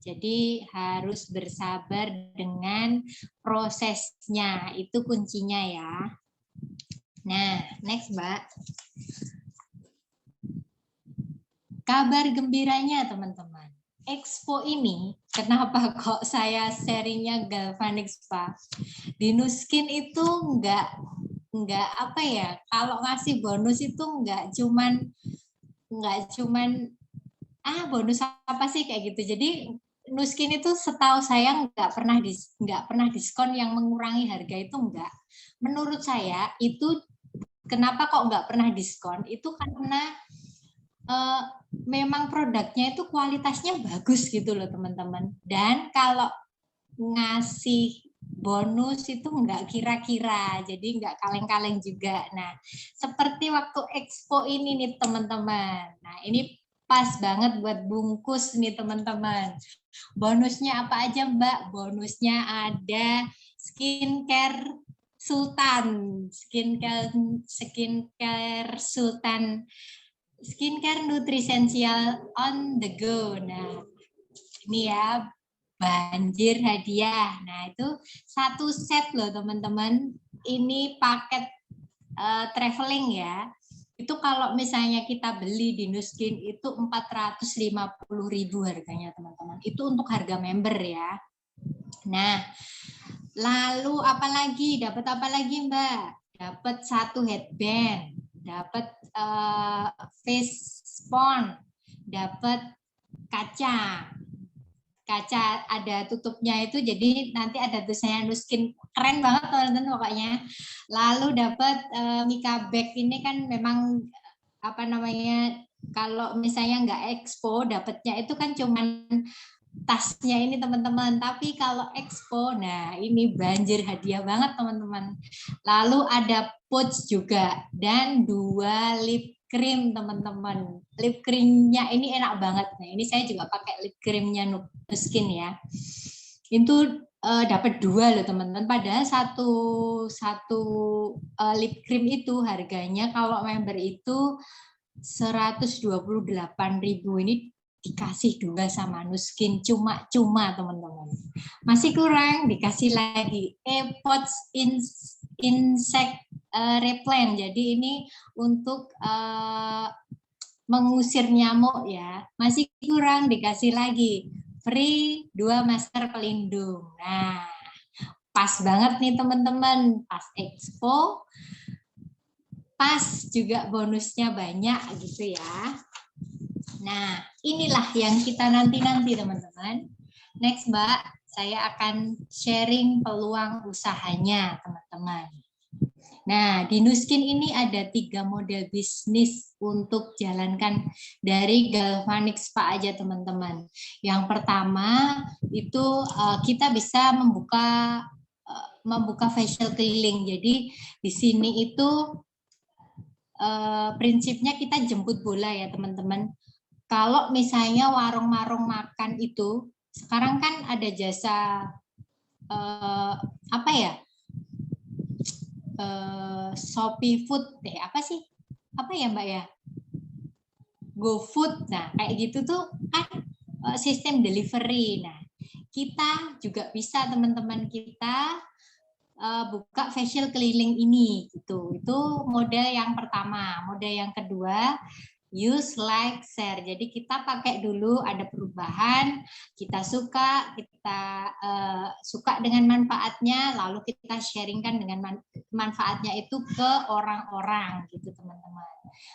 Jadi harus bersabar dengan prosesnya, itu kuncinya ya. Nah, next Mbak. Kabar gembiranya teman-teman. Expo ini, kenapa kok saya sharingnya Galvanix Pak? Di Nuskin itu enggak kalau ngasih bonus itu enggak cuman bonus apa sih kayak gitu. Jadi Nuskin itu setahu saya nggak pernah diskon yang mengurangi harga itu enggak. Menurut saya itu kenapa kok nggak pernah diskon? Itu karena memang produknya itu kualitasnya bagus gitu loh teman-teman. Dan kalau ngasih bonus itu nggak kira-kira, jadi nggak kaleng-kaleng juga. Nah, seperti waktu Expo ini nih teman-teman. Nah, ini pas banget buat bungkus nih teman-teman. Bonusnya apa aja Mbak? Bonusnya ada skincare Sultan, skincare Sultan, skincare nutrisensial on the go. Nah, ini ya banjir hadiah. Nah, itu satu set loh teman-teman. Ini paket traveling ya. Itu kalau misalnya kita beli di Nuskin itu 450.000 harganya teman-teman. Itu untuk harga member ya. Nah, lalu apalagi? Dapat apa lagi Mbak? Dapat satu headband, dapat face spawn, dapat kaca. Kaca ada tutupnya itu, jadi nanti ada tulisannya Nuskin, keren banget teman-teman pokoknya. Lalu dapat Mika bag, ini kan memang apa namanya, kalau misalnya nggak expo dapatnya itu kan cuman tasnya ini teman-teman, tapi kalau expo, nah ini banjir hadiah banget teman-teman. Lalu ada pouch juga dan 2 lip cream teman-teman. Lip creamnya ini enak banget. Nah ini saya juga pakai lip creamnya Nuskin ya. Itu dapat 2 loh teman-teman. Padahal satu lip cream itu harganya kalau member itu 128.000. Ini dikasih 2 sama Nuskin cuma-cuma teman-teman. Masih kurang, dikasih lagi Pots insect repellent. Jadi ini untuk mengusir nyamuk ya. Masih kurang, dikasih lagi free 2 masker pelindung. Nah, pas banget nih teman-teman, pas expo, pas juga bonusnya banyak gitu ya. Nah, inilah yang kita nanti-nanti teman-teman. Next Mbak, saya akan sharing peluang usahanya teman-teman. Nah, di Nuskin ini ada 3 model bisnis untuk jalankan dari Galvanic Spa aja teman-teman. Yang pertama itu kita bisa membuka facial keliling. Jadi di sini itu prinsipnya kita jemput bola ya teman-teman. Kalau misalnya warung-warung makan itu sekarang kan ada jasa apa ya? Shopee Food apa sih? Apa ya Mbak ya? GoFood. Nah, kayak gitu tuh kan sistem delivery. Nah, kita juga bisa teman-teman kita buka facial keliling ini gitu. Itu model yang pertama. Model yang kedua, use, like, share. Jadi kita pakai dulu, ada perubahan, kita suka dengan manfaatnya, lalu kita sharingkan dengan manfaatnya itu ke orang-orang gitu teman-teman.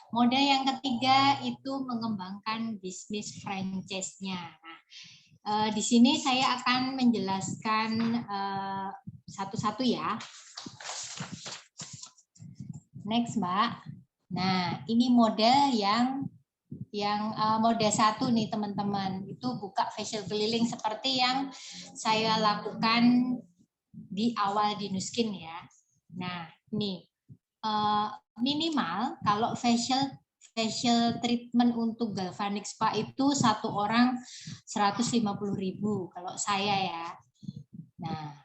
Model yang ketiga itu mengembangkan bisnis franchise-nya. Nah, di sini saya akan menjelaskan satu-satu ya. Next Mbak. Nah, ini model yang model 1 nih teman-teman. Itu buka facial keliling seperti yang saya lakukan di awal di Nuskin ya. Nah, ini minimal kalau facial treatment untuk Galvanic Spa itu 1 orang 150.000 kalau saya ya. Nah,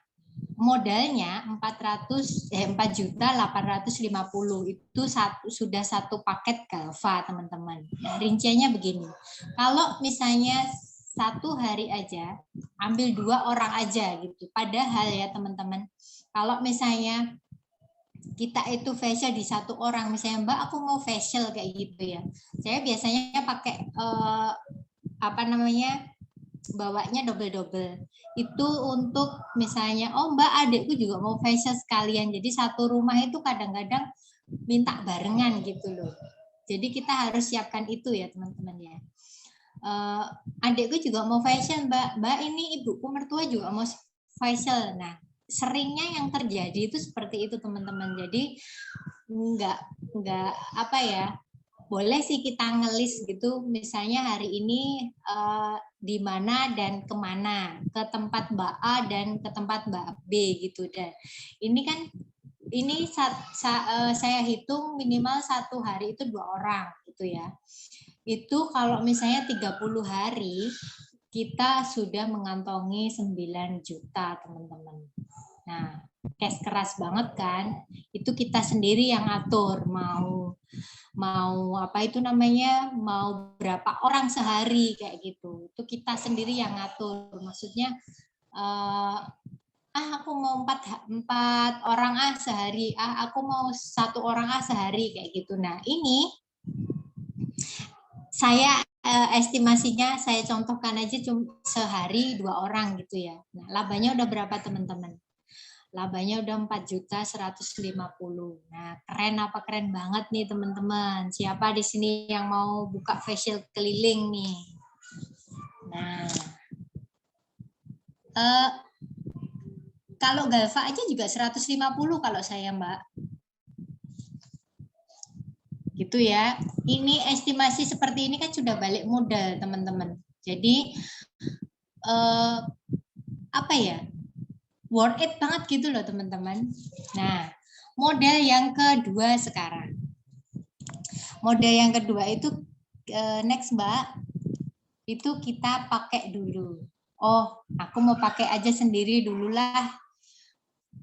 modalnya 4.850.000 itu sudah satu paket Galva teman-teman. Nah, rinciannya begini. Kalau misalnya 1 hari aja ambil 2 orang aja gitu. Padahal ya teman-teman, kalau misalnya kita itu facial di 1 orang, misalnya Mbak aku mau facial kayak gitu ya. Saya biasanya pakai bawanya double-double. Itu untuk misalnya, oh Mbak adikku juga mau facial sekalian. Jadi satu rumah itu kadang-kadang minta barengan gitu loh. Jadi kita harus siapkan itu ya teman-teman ya. Adikku juga mau facial Mbak ini ibuku mertua juga mau facial. Nah, seringnya yang terjadi itu seperti itu teman-teman. Jadi enggak apa ya, boleh sih kita ngelis gitu, misalnya hari ini di mana dan kemana, ke tempat Mbak A dan ke tempat Mbak B gitu. Dan ini kan saya hitung minimal 1 hari itu 2 orang gitu ya. Itu kalau misalnya 30 hari kita sudah mengantongi 9 juta teman-teman. Nah, cash keras banget kan? Itu kita sendiri yang atur mau apa itu namanya, mau berapa orang sehari kayak gitu. Itu kita sendiri yang ngatur. Maksudnya aku mau 4 orang sehari, aku mau 1 orang sehari kayak gitu. Nah, ini saya estimasinya saya contohkan aja cuma sehari 2 orang gitu ya. Nah, labanya udah berapa teman-teman? Labanya udah 4.150.000. Nah, keren banget nih teman-teman. Siapa di sini yang mau buka facial keliling nih? Nah, kalau Galva aja juga 150 kalau saya, Mbak. Gitu ya. Ini estimasi seperti ini kan sudah balik modal, teman-teman. Jadi apa ya? Worth it banget gitu loh, teman-teman. Nah, model yang kedua sekarang. Model yang kedua itu next, Mbak. Itu kita pakai dulu. Oh, aku mau pakai aja sendiri dulu lah.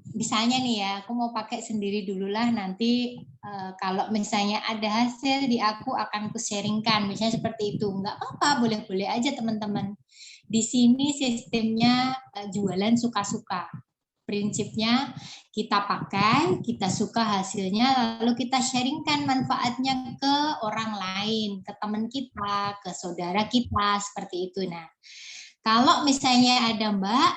Misalnya nih ya, aku mau pakai sendiri dulu lah, nanti kalau misalnya ada hasil di aku akan ku-sharingkan, misalnya seperti itu. Enggak apa-apa, boleh-boleh aja teman-teman. Di sini sistemnya jualan suka-suka. Prinsipnya kita pakai, kita suka hasilnya, lalu kita sharingkan manfaatnya ke orang lain, ke teman kita, ke saudara kita, seperti itu. Nah, kalau misalnya ada Mbak,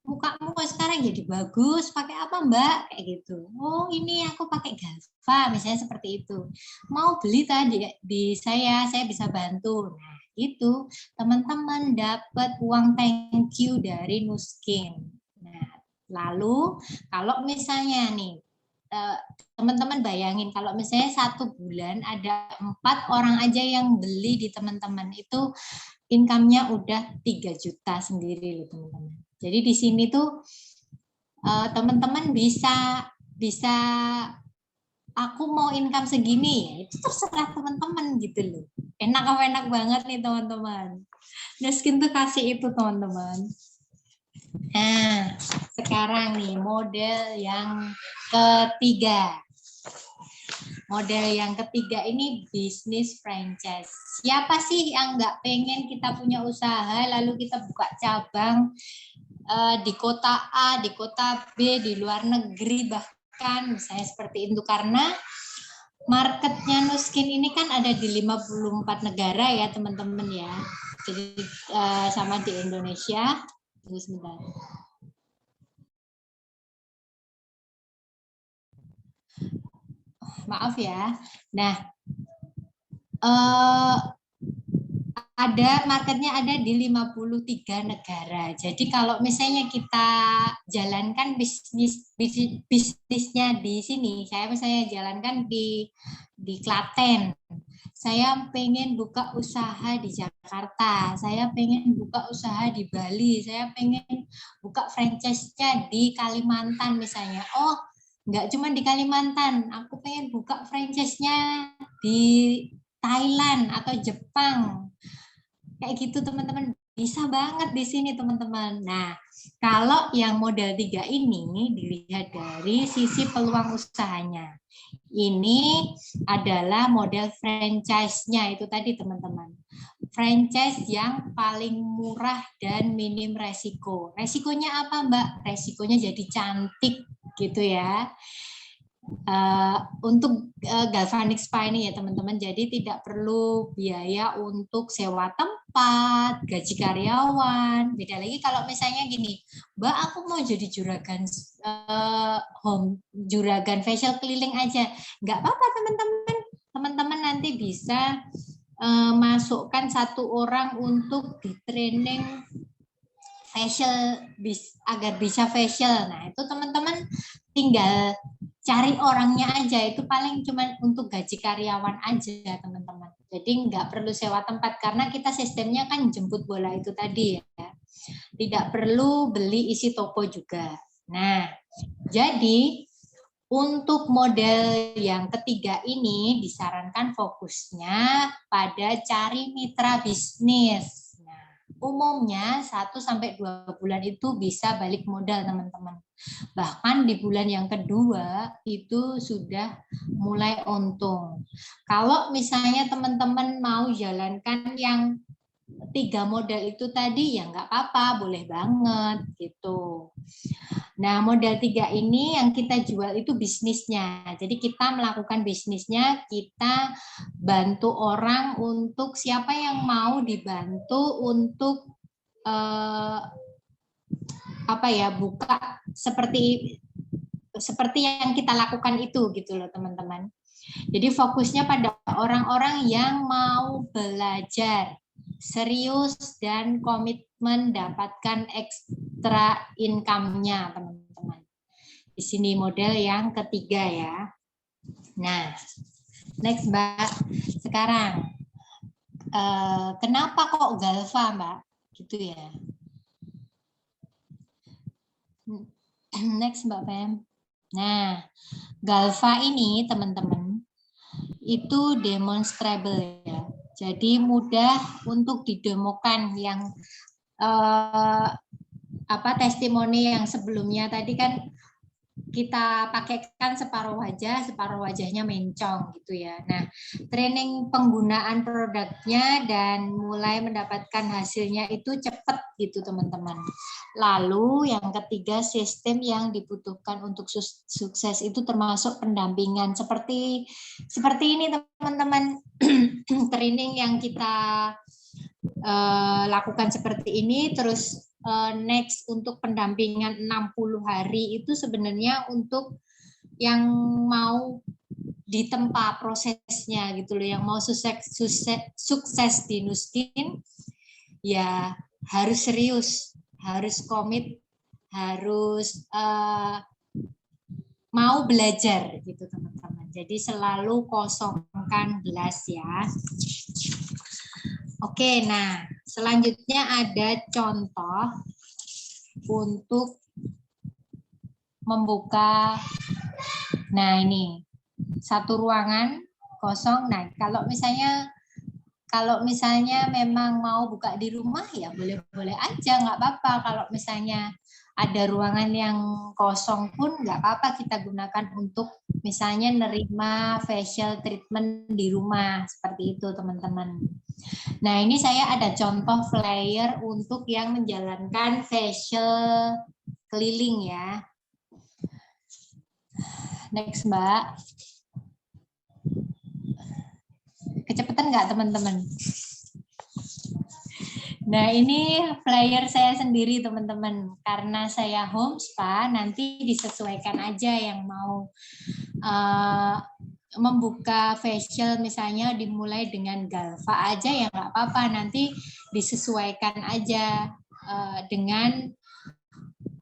mukamu kok sekarang jadi bagus, pakai apa Mbak? Kayak gitu. Oh ini aku pakai Galva, misalnya seperti itu. Mau beli tadi di saya bisa bantu. Nah itu teman-teman dapat uang thank you dari Nuskin. Nah lalu kalau misalnya nih, teman-teman bayangin kalau misalnya 1 bulan ada 4 orang aja yang beli di teman-teman, itu income-nya udah 3 juta sendiri loh teman-teman. Jadi di sini tuh teman-teman bisa aku mau income segini, ya itu terserah teman-teman gitu loh. Enak banget nih teman-teman. Nuskin tuh kasih itu teman-teman. Nah, sekarang nih model yang ketiga. Model yang ketiga ini bisnis franchise. Siapa sih yang nggak pengen kita punya usaha lalu kita buka cabang di kota A, di kota B, di luar negeri bahkan, misalnya seperti itu. Karena marketnya Nuskin ini kan ada di 54 negara ya teman-teman ya. Jadi sama di Indonesia. Tunggu sebentar. Maaf ya. Nah, ada marketnya ada di 53 negara. Jadi kalau misalnya kita jalankan bisnisnya di sini, saya misalnya jalankan di Klaten. Saya pengen buka usaha di Jakarta, saya pengen buka usaha di Bali, saya pengen buka franchise-nya di Kalimantan misalnya. Oh, nggak cuma di Kalimantan, aku pengen buka franchise-nya di Thailand atau Jepang. Kayak gitu teman-teman, bisa banget di sini teman-teman. Nah, kalau yang model 3 ini dilihat dari sisi peluang usahanya. Ini adalah model franchise-nya itu tadi teman-teman. Franchise yang paling murah dan minim resiko. Resikonya apa Mbak? Resikonya jadi cantik gitu ya. Untuk Galvanic Spa ini ya teman-teman, jadi tidak perlu biaya untuk sewa tempat, gaji karyawan. Beda lagi kalau misalnya gini, Mbak aku mau jadi juragan facial keliling aja, nggak apa-apa teman-teman. Teman-teman nanti bisa masukkan 1 orang untuk di training facial agar bisa facial. Nah itu teman-teman tinggal cari orangnya aja, itu paling cuma untuk gaji karyawan aja teman-teman. Jadi nggak perlu sewa tempat karena kita sistemnya kan jemput bola itu tadi ya. Tidak perlu beli isi toko juga. Nah, jadi untuk model yang ketiga ini disarankan fokusnya pada cari mitra bisnis. Umumnya 1-2 bulan itu bisa balik modal teman-teman. Bahkan di bulan yang kedua itu sudah mulai untung. Kalau misalnya teman-teman mau jalankan yang 3 model itu tadi ya nggak apa-apa, boleh banget gitu. Nah, model 3 ini yang kita jual itu bisnisnya. Jadi kita melakukan bisnisnya, kita bantu orang untuk siapa yang mau dibantu untuk buka seperti yang kita lakukan itu gitu loh teman-teman. Jadi fokusnya pada orang-orang yang mau belajar serius dan komitmen dapatkan ekstra income-nya, teman-teman. Di sini model yang ketiga ya. Nah, next Mbak. Sekarang, kenapa kok Galva Mbak? Gitu ya. Next Mbak Pem. Nah, Galva ini teman-teman itu demonstrable ya. Jadi mudah untuk didemokan yang testimoni yang sebelumnya tadi kan kita pakaikan separuh wajahnya mencong gitu ya. Nah, training penggunaan produknya dan mulai mendapatkan hasilnya itu cepat gitu teman-teman. Lalu yang ketiga, sistem yang dibutuhkan untuk sukses itu termasuk pendampingan seperti ini teman-teman. Training yang kita lakukan seperti ini, terus next untuk pendampingan 60 hari itu sebenarnya untuk yang mau ditempa prosesnya gitu loh, yang mau sukses di Nuskin ya harus serius, harus komit, harus mau belajar gitu teman-teman. Jadi selalu kosongkan gelas ya. Oke, nah selanjutnya ada contoh untuk membuka. Nah ini satu ruangan kosong. Nah kalau misalnya memang mau buka di rumah ya boleh-boleh aja, nggak apa-apa. Kalau misalnya ada ruangan yang kosong pun nggak apa-apa, kita gunakan untuk misalnya nerima facial treatment di rumah seperti itu teman-teman. Nah, ini saya ada contoh flyer untuk yang menjalankan facial keliling ya. Next, Mbak. Kecepatan nggak, teman-teman? Nah, ini flyer saya sendiri, teman-teman. Karena saya home spa, nanti disesuaikan aja yang mau membuka facial misalnya dimulai dengan Galva aja ya nggak apa-apa, nanti disesuaikan aja dengan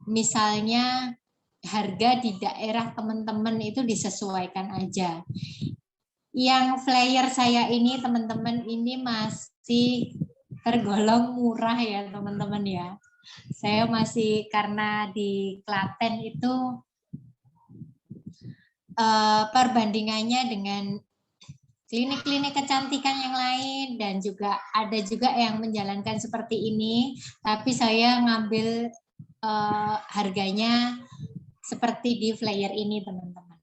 misalnya harga di daerah teman-teman itu disesuaikan aja. Yang flyer saya ini teman-teman ini masih tergolong murah ya teman-teman ya. Saya masih karena di Klaten itu perbandingannya dengan klinik-klinik kecantikan yang lain dan juga ada juga yang menjalankan seperti ini, tapi saya ngambil harganya seperti di flyer ini teman-teman.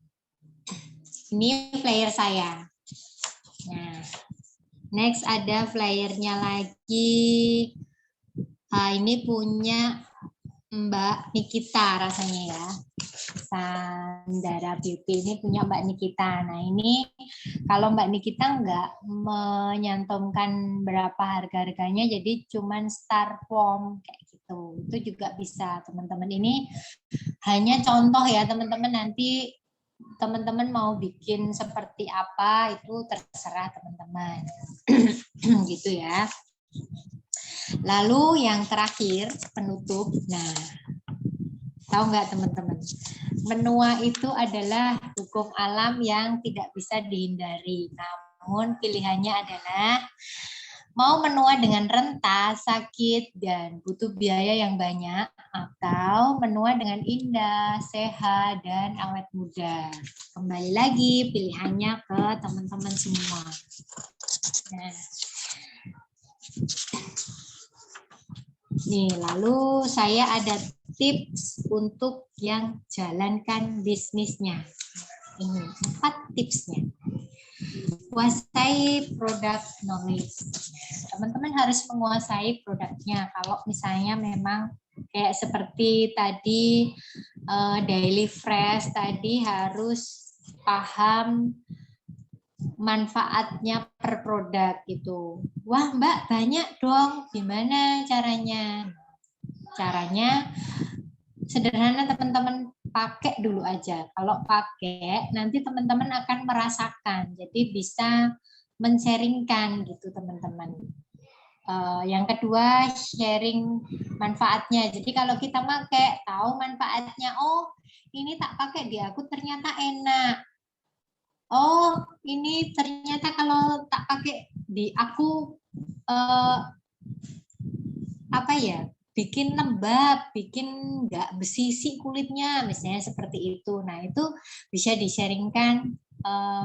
Ini flyer saya. Nah, next ada flyernya lagi. Ini punya Mbak Nikita rasanya ya. Sandara Beauty ini punya Mbak Nikita. Nah ini kalau Mbak Nikita nggak menyantumkan berapa harga-harganya, jadi cuman start form kayak gitu. Itu juga bisa teman-teman. Ini hanya contoh ya teman-teman, nanti teman-teman mau bikin seperti apa itu terserah teman-teman. Gitu ya. Lalu yang terakhir penutup. Nah, tahu nggak teman-teman? Menua itu adalah hukum alam yang tidak bisa dihindari. Namun pilihannya adalah mau menua dengan rentah, sakit, dan butuh biaya yang banyak, atau menua dengan indah, sehat, dan awet muda. Kembali lagi pilihannya ke teman-teman semua. Nah, nih, lalu saya ada tips untuk yang jalankan bisnisnya. Ini 4 tipsnya. Kuasai produk knowledge. Teman-teman harus menguasai produknya. Kalau misalnya memang kayak seperti tadi Daily Fresh tadi harus paham manfaatnya per produk gitu. Wah Mbak banyak dong, gimana caranya? Caranya sederhana teman-teman, pakai dulu aja. Kalau pakai nanti teman-teman akan merasakan, jadi bisa men-sharingkan gitu teman-teman. Yang kedua, sharing manfaatnya. Jadi kalau kita pakai, tahu manfaatnya. Oh, ini tak pakai di aku ternyata enak. Oh, ini ternyata kalau tak pakai di aku apa ya? Bikin lembab, bikin nggak bersisi kulitnya, misalnya seperti itu. Nah, itu bisa di-sharingkan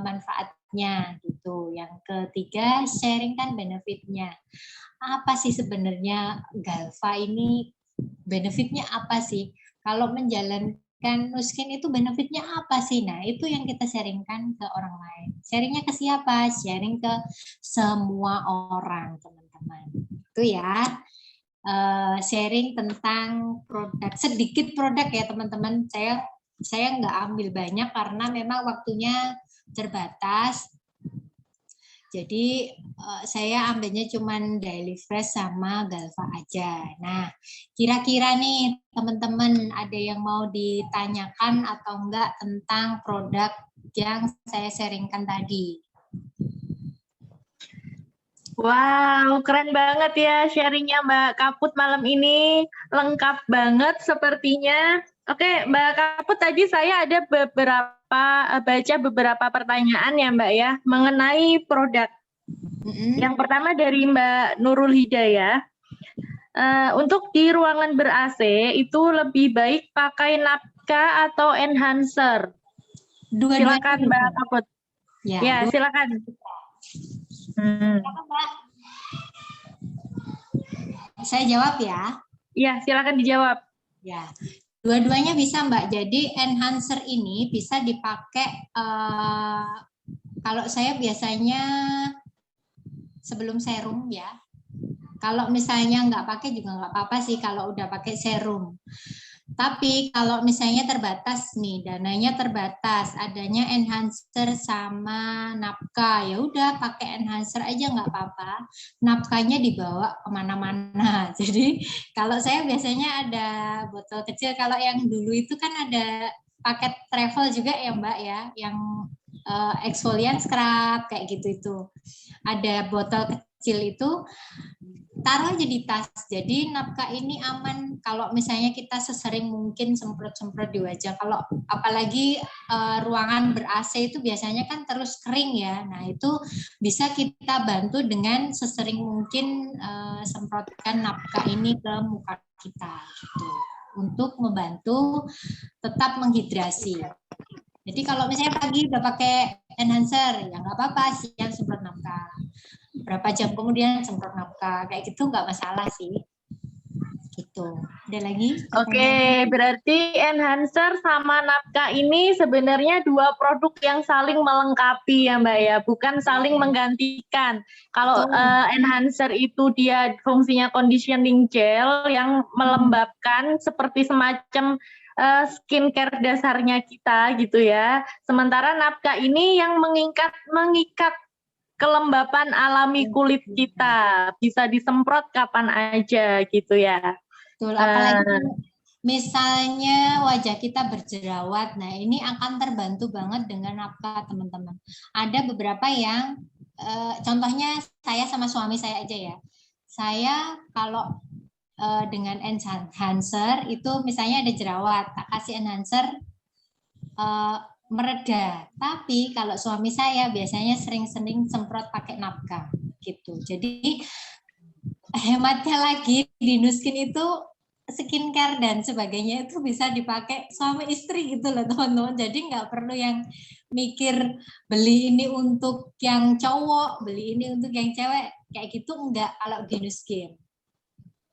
manfaatnya gitu. Yang ketiga, sharingkan benefitnya. Apa sih sebenarnya Galva ini, benefitnya apa sih? Kalau menjalankan Nuskin itu benefitnya apa sih? Nah, itu yang kita sharingkan ke orang lain. Sharingnya ke siapa? Sharing ke semua orang, teman-teman. Itu ya. Sharing tentang produk, sedikit produk ya teman-teman. Saya nggak ambil banyak karena memang waktunya terbatas. Jadi saya ambilnya cuman Daily Fresh sama Galva aja. Nah, kira-kira nih teman-teman ada yang mau ditanyakan atau enggak tentang produk yang saya sharingkan tadi? Wow, keren banget ya sharingnya Mbak Kaput malam ini. Lengkap banget sepertinya. Oke, Mbak Kaput, tadi saya ada baca beberapa pertanyaan ya Mbak ya, mengenai produk. Yang pertama dari Mbak Nurul Hidayah. Untuk di ruangan ber-AC itu lebih baik pakai napka atau enhancer? Silakan Mbak Kaput. Ya, silakan. Saya jawab ya. Ya, silakan dijawab. Ya, dua-duanya bisa Mbak. Jadi enhancer ini bisa dipakai kalau saya biasanya sebelum serum ya. Kalau misalnya nggak pakai juga nggak apa-apa sih kalau udah pakai serum. Tapi kalau misalnya terbatas nih, dananya terbatas, adanya enhancer sama napka, ya udah pakai enhancer aja nggak apa-apa. Napkanya dibawa kemana-mana. Jadi kalau saya biasanya ada botol kecil. Kalau yang dulu itu kan ada paket travel juga ya Mbak ya, yang exfoliant scrub kayak gitu itu. Ada botol kecil itu. Taruh aja di tas. Jadi napka ini aman kalau misalnya kita sesering mungkin semprot-semprot di wajah. Kalau apalagi ruangan ber-AC itu biasanya kan terus kering ya. Nah, itu bisa kita bantu dengan sesering mungkin semprotkan napka ini ke muka kita gitu. Untuk membantu tetap menghidrasi. Jadi kalau misalnya pagi udah pakai enhancer, ya nggak apa-apa, siang semprot napka. Berapa jam kemudian semprot napka, kayak gitu nggak masalah sih. Gitu. Ada lagi? Oke, berarti enhancer sama napka ini sebenarnya dua produk yang saling melengkapi ya Mbak ya, bukan saling menggantikan. Kalau enhancer itu dia fungsinya conditioning gel yang melembabkan seperti semacam skincare dasarnya kita gitu ya. Sementara napka ini yang mengikat kelembapan alami kulit kita, bisa disemprot kapan aja gitu ya. Betul, apalagi misalnya wajah kita berjerawat, nah ini akan terbantu banget dengan napka teman-teman. Ada beberapa yang, contohnya saya sama suami saya aja ya. Saya kalau dengan enhancer itu misalnya ada jerawat, tak kasih enhancer mereda. Tapi kalau suami saya biasanya sering-sering semprot pakai napka gitu. Jadi hematnya lagi di Nuskin itu skincare dan sebagainya itu bisa dipakai suami istri gitu loh teman-teman. Jadi nggak perlu yang mikir beli ini untuk yang cowok, beli ini untuk yang cewek, kayak gitu enggak kalau di Nuskin.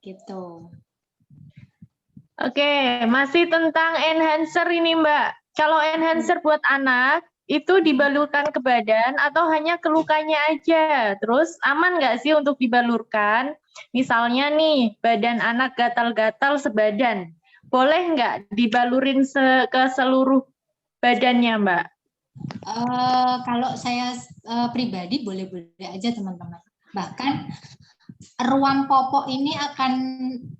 Gitu. Oke, masih tentang enhancer ini Mbak. Kalau enhancer buat anak, itu dibalurkan ke badan atau hanya ke lukanya aja? Terus aman nggak sih untuk dibalurkan? Misalnya nih, badan anak gatal-gatal sebadan. Boleh nggak dibalurin ke seluruh badannya Mbak? Kalau saya pribadi boleh-boleh aja teman-teman. Bahkan ruang popok ini akan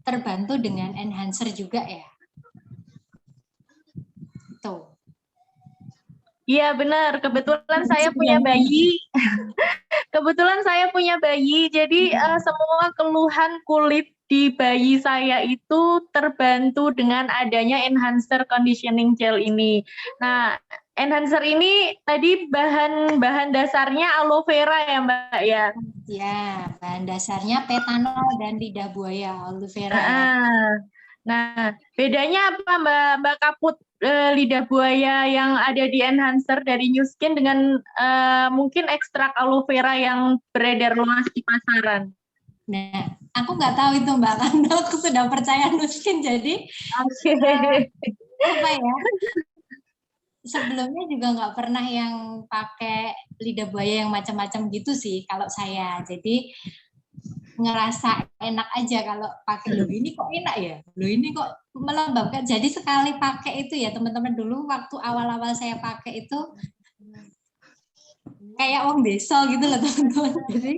terbantu dengan enhancer juga ya. Tuh. Iya benar, kebetulan saya punya Sudah. bayi. Kebetulan saya punya bayi, jadi semua keluhan kulit di bayi saya itu terbantu dengan adanya enhancer conditioning gel ini. Nah, enhancer ini tadi bahan dasarnya aloe vera ya Mbak ya. Ya, bahan dasarnya petanol dan lidah buaya, aloe vera ya. Nah, bedanya apa Mbak Kaput, lidah buaya yang ada di enhancer dari New Skin dengan mungkin ekstrak aloe vera yang beredar luas di pasaran? Nah, aku nggak tahu itu Mbak, karena aku sudah percaya Nuskin, jadi Oke. apa ya? Sebelumnya juga nggak pernah yang pakai lidah buaya yang macam-macam gitu sih kalau saya. Jadi ngerasa enak aja kalau pakai, loh ini kok enak ya, loh ini kok melembabkan. Jadi sekali pakai itu ya teman-teman, dulu waktu awal-awal saya pakai itu kayak wong desa gitu loh teman-teman. Jadi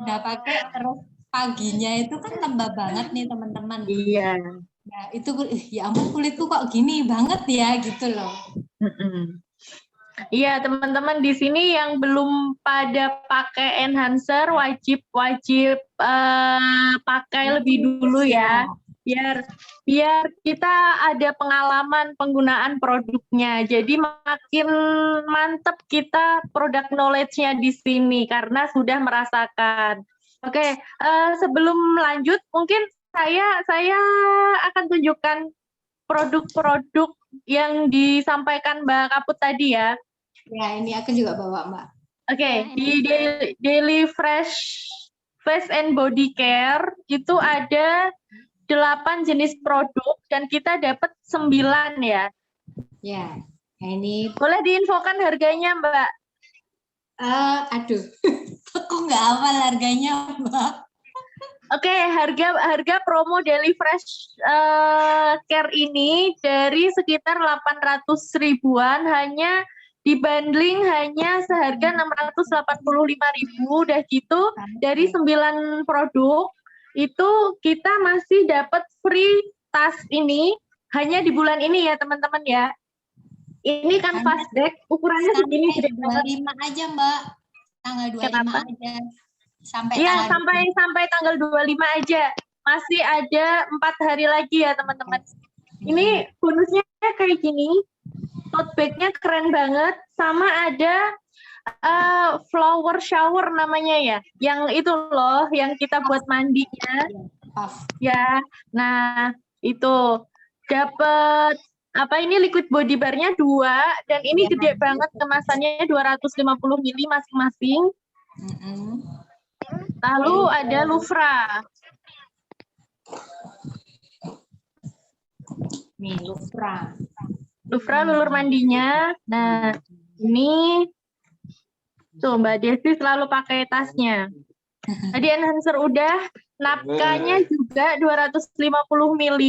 udah pakai terus paginya itu kan lembab banget nih teman-teman. Iya. Nah itu ya ampun kulitku kok gini banget ya gitu loh. Iya, teman-teman di sini yang belum pada pakai enhancer wajib pakai lebih dulu ya. Biar kita ada pengalaman penggunaan produknya. Jadi makin mantep kita produk knowledge-nya di sini karena sudah merasakan. Oke, sebelum lanjut mungkin saya akan tunjukkan produk-produk yang disampaikan Mbak Kaput tadi ya. Ya ini aku juga bawa Mbak. Oke, di Daily Fresh Face and Body Care itu ada 8 jenis produk dan kita dapat 9 ya. Ya, nah ini. Boleh diinfokan harganya Mbak? Aduh, aku nggak hafal harganya Mbak. Oke, harga promo Daily Fresh Care ini dari sekitar 800 ribuan hanya dibanding hanya seharga 685.000. Udah gitu dari 9 produk itu kita masih dapat free tas ini hanya di bulan ini ya teman-teman ya. Ini kan fast bag ukurannya segini gede banget. 25 aja Mbak, tanggal 25 Kenapa? aja. Sampai ya, tanggal sampai tanggal 25 aja. Masih ada 4 hari lagi ya, teman-teman. Ini bonusnya kayak gini. Tote bag-nya keren banget. Sama ada flower shower namanya ya. Yang itu loh, yang kita buat mandinya. Ya, nah itu dapat apa ini liquid body bar-nya 2 dan ini gede banget kemasannya 250 ml masing-masing. Lalu ada Lufra. Nih, Lufra. Lufra lulur mandinya. Nah, ini tuh Mbak Desi selalu pakai tasnya. Tadi enhancer udah, napkanya juga 250 ml.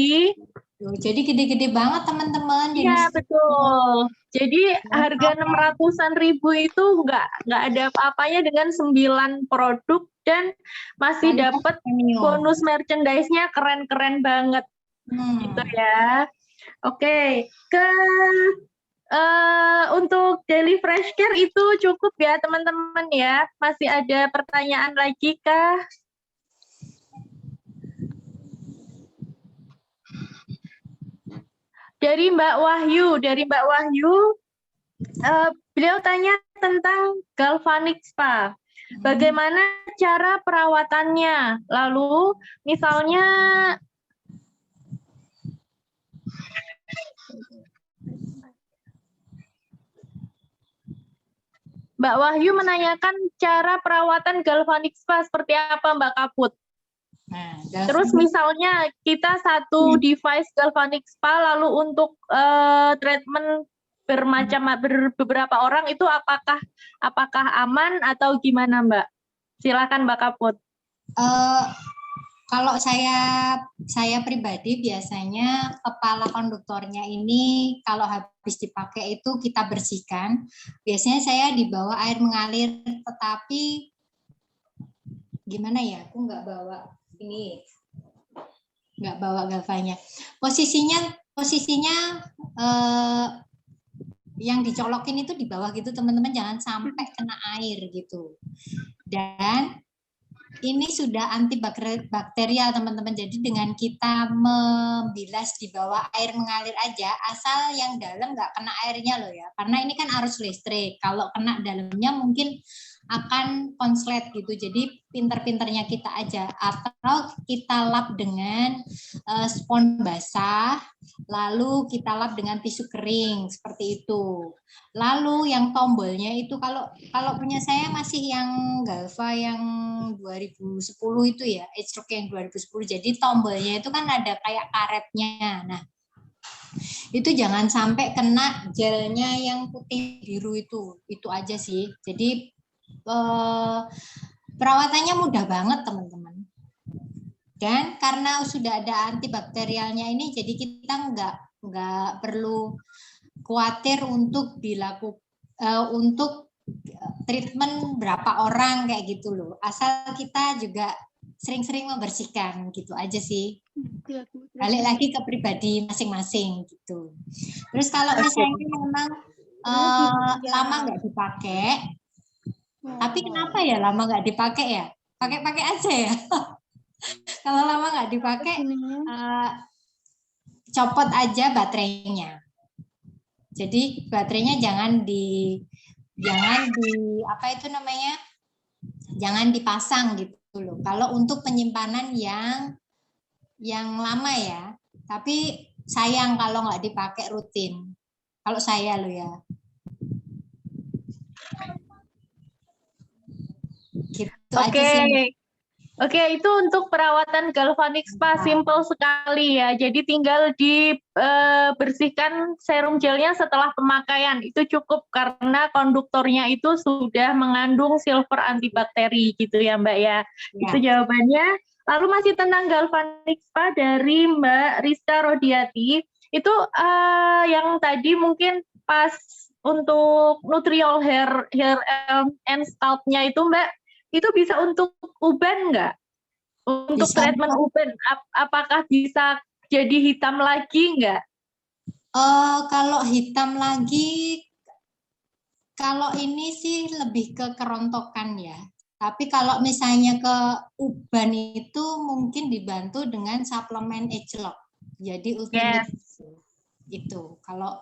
Jadi gede-gede banget teman-teman. Iya betul. Jadi harga 600-an ribu itu nggak ada apa-apanya dengan 9 produk dan masih dapat bonus merchandise-nya keren-keren banget. Gitu ya. Oke, untuk Daily Fresh Care itu cukup ya teman-teman ya. Masih ada pertanyaan lagi kah? Dari Mbak Wahyu, beliau tanya tentang Galvanic Spa. Bagaimana cara perawatannya? Lalu misalnya Mbak Wahyu menanyakan cara perawatan Galvanic Spa seperti apa Mbak Kaput? Nah, terus misalnya kita satu device Galvanic Spa lalu untuk treatment beberapa orang itu apakah aman atau gimana Mbak? Silakan Mbak Kaput. Kalau saya pribadi biasanya kepala konduktornya ini kalau habis dipakai itu kita bersihkan. Biasanya saya di bawah air mengalir, tetapi gimana ya? Aku nggak bawa ini, nggak bawa galvanya. Posisinya yang dicolokin itu di bawah gitu teman-teman, jangan sampai kena air gitu. Dan ini sudah antibakterial teman-teman. Jadi dengan kita membilas di bawah air mengalir aja, asal yang dalam nggak kena airnya loh ya. Karena ini kan arus listrik. Kalau kena dalamnya mungkin akan konslet gitu. Jadi pinter-pinternya kita aja. Atau kita lap dengan spons basah, lalu kita lap dengan tisu kering seperti itu. Lalu yang tombolnya itu kalau punya saya masih yang Galva yang 2010 itu ya, H-Rock yang 2010. Jadi tombolnya itu kan ada kayak karetnya. Nah, itu jangan sampai kena gelnya yang putih biru itu aja sih. Jadi perawatannya mudah banget teman-teman. Dan karena sudah ada antibakterialnya ini, jadi kita nggak perlu khawatir untuk untuk treatment berapa orang kayak gitu loh. Asal kita juga sering-sering membersihkan gitu aja sih. Balik lagi ke pribadi masing-masing gitu. Terus kalau misalnya memang lama nggak dipakai, tapi kenapa ya lama nggak dipakai ya? Pakai-pakai aja ya. Kalau lama nggak dipakai, copot aja baterainya. Jadi baterainya jangan apa itu namanya? Jangan dipasang gitu loh. Kalau untuk penyimpanan yang lama ya. Tapi sayang kalau nggak dipakai rutin. Kalau saya loh ya. Gitu aja sih. Oke, itu untuk perawatan galvanik spa simple sekali ya. Jadi tinggal dibersihkan serum gelnya setelah pemakaian. Itu cukup karena konduktornya itu sudah mengandung silver antibakteri gitu ya Mbak ya. Itu jawabannya. Lalu masih tentang galvanik spa dari Mbak Rizka Rodiati. Itu yang tadi mungkin pas untuk Nutriol hair and scalp-nya itu Mbak, itu bisa untuk uban nggak? Untuk bisa. Treatment uban, apakah bisa jadi hitam lagi nggak? Kalau hitam lagi, kalau ini sih lebih ke kerontokan ya. Tapi kalau misalnya ke uban itu mungkin dibantu dengan suplemen H-Lock. Jadi ultimate itu. Kalau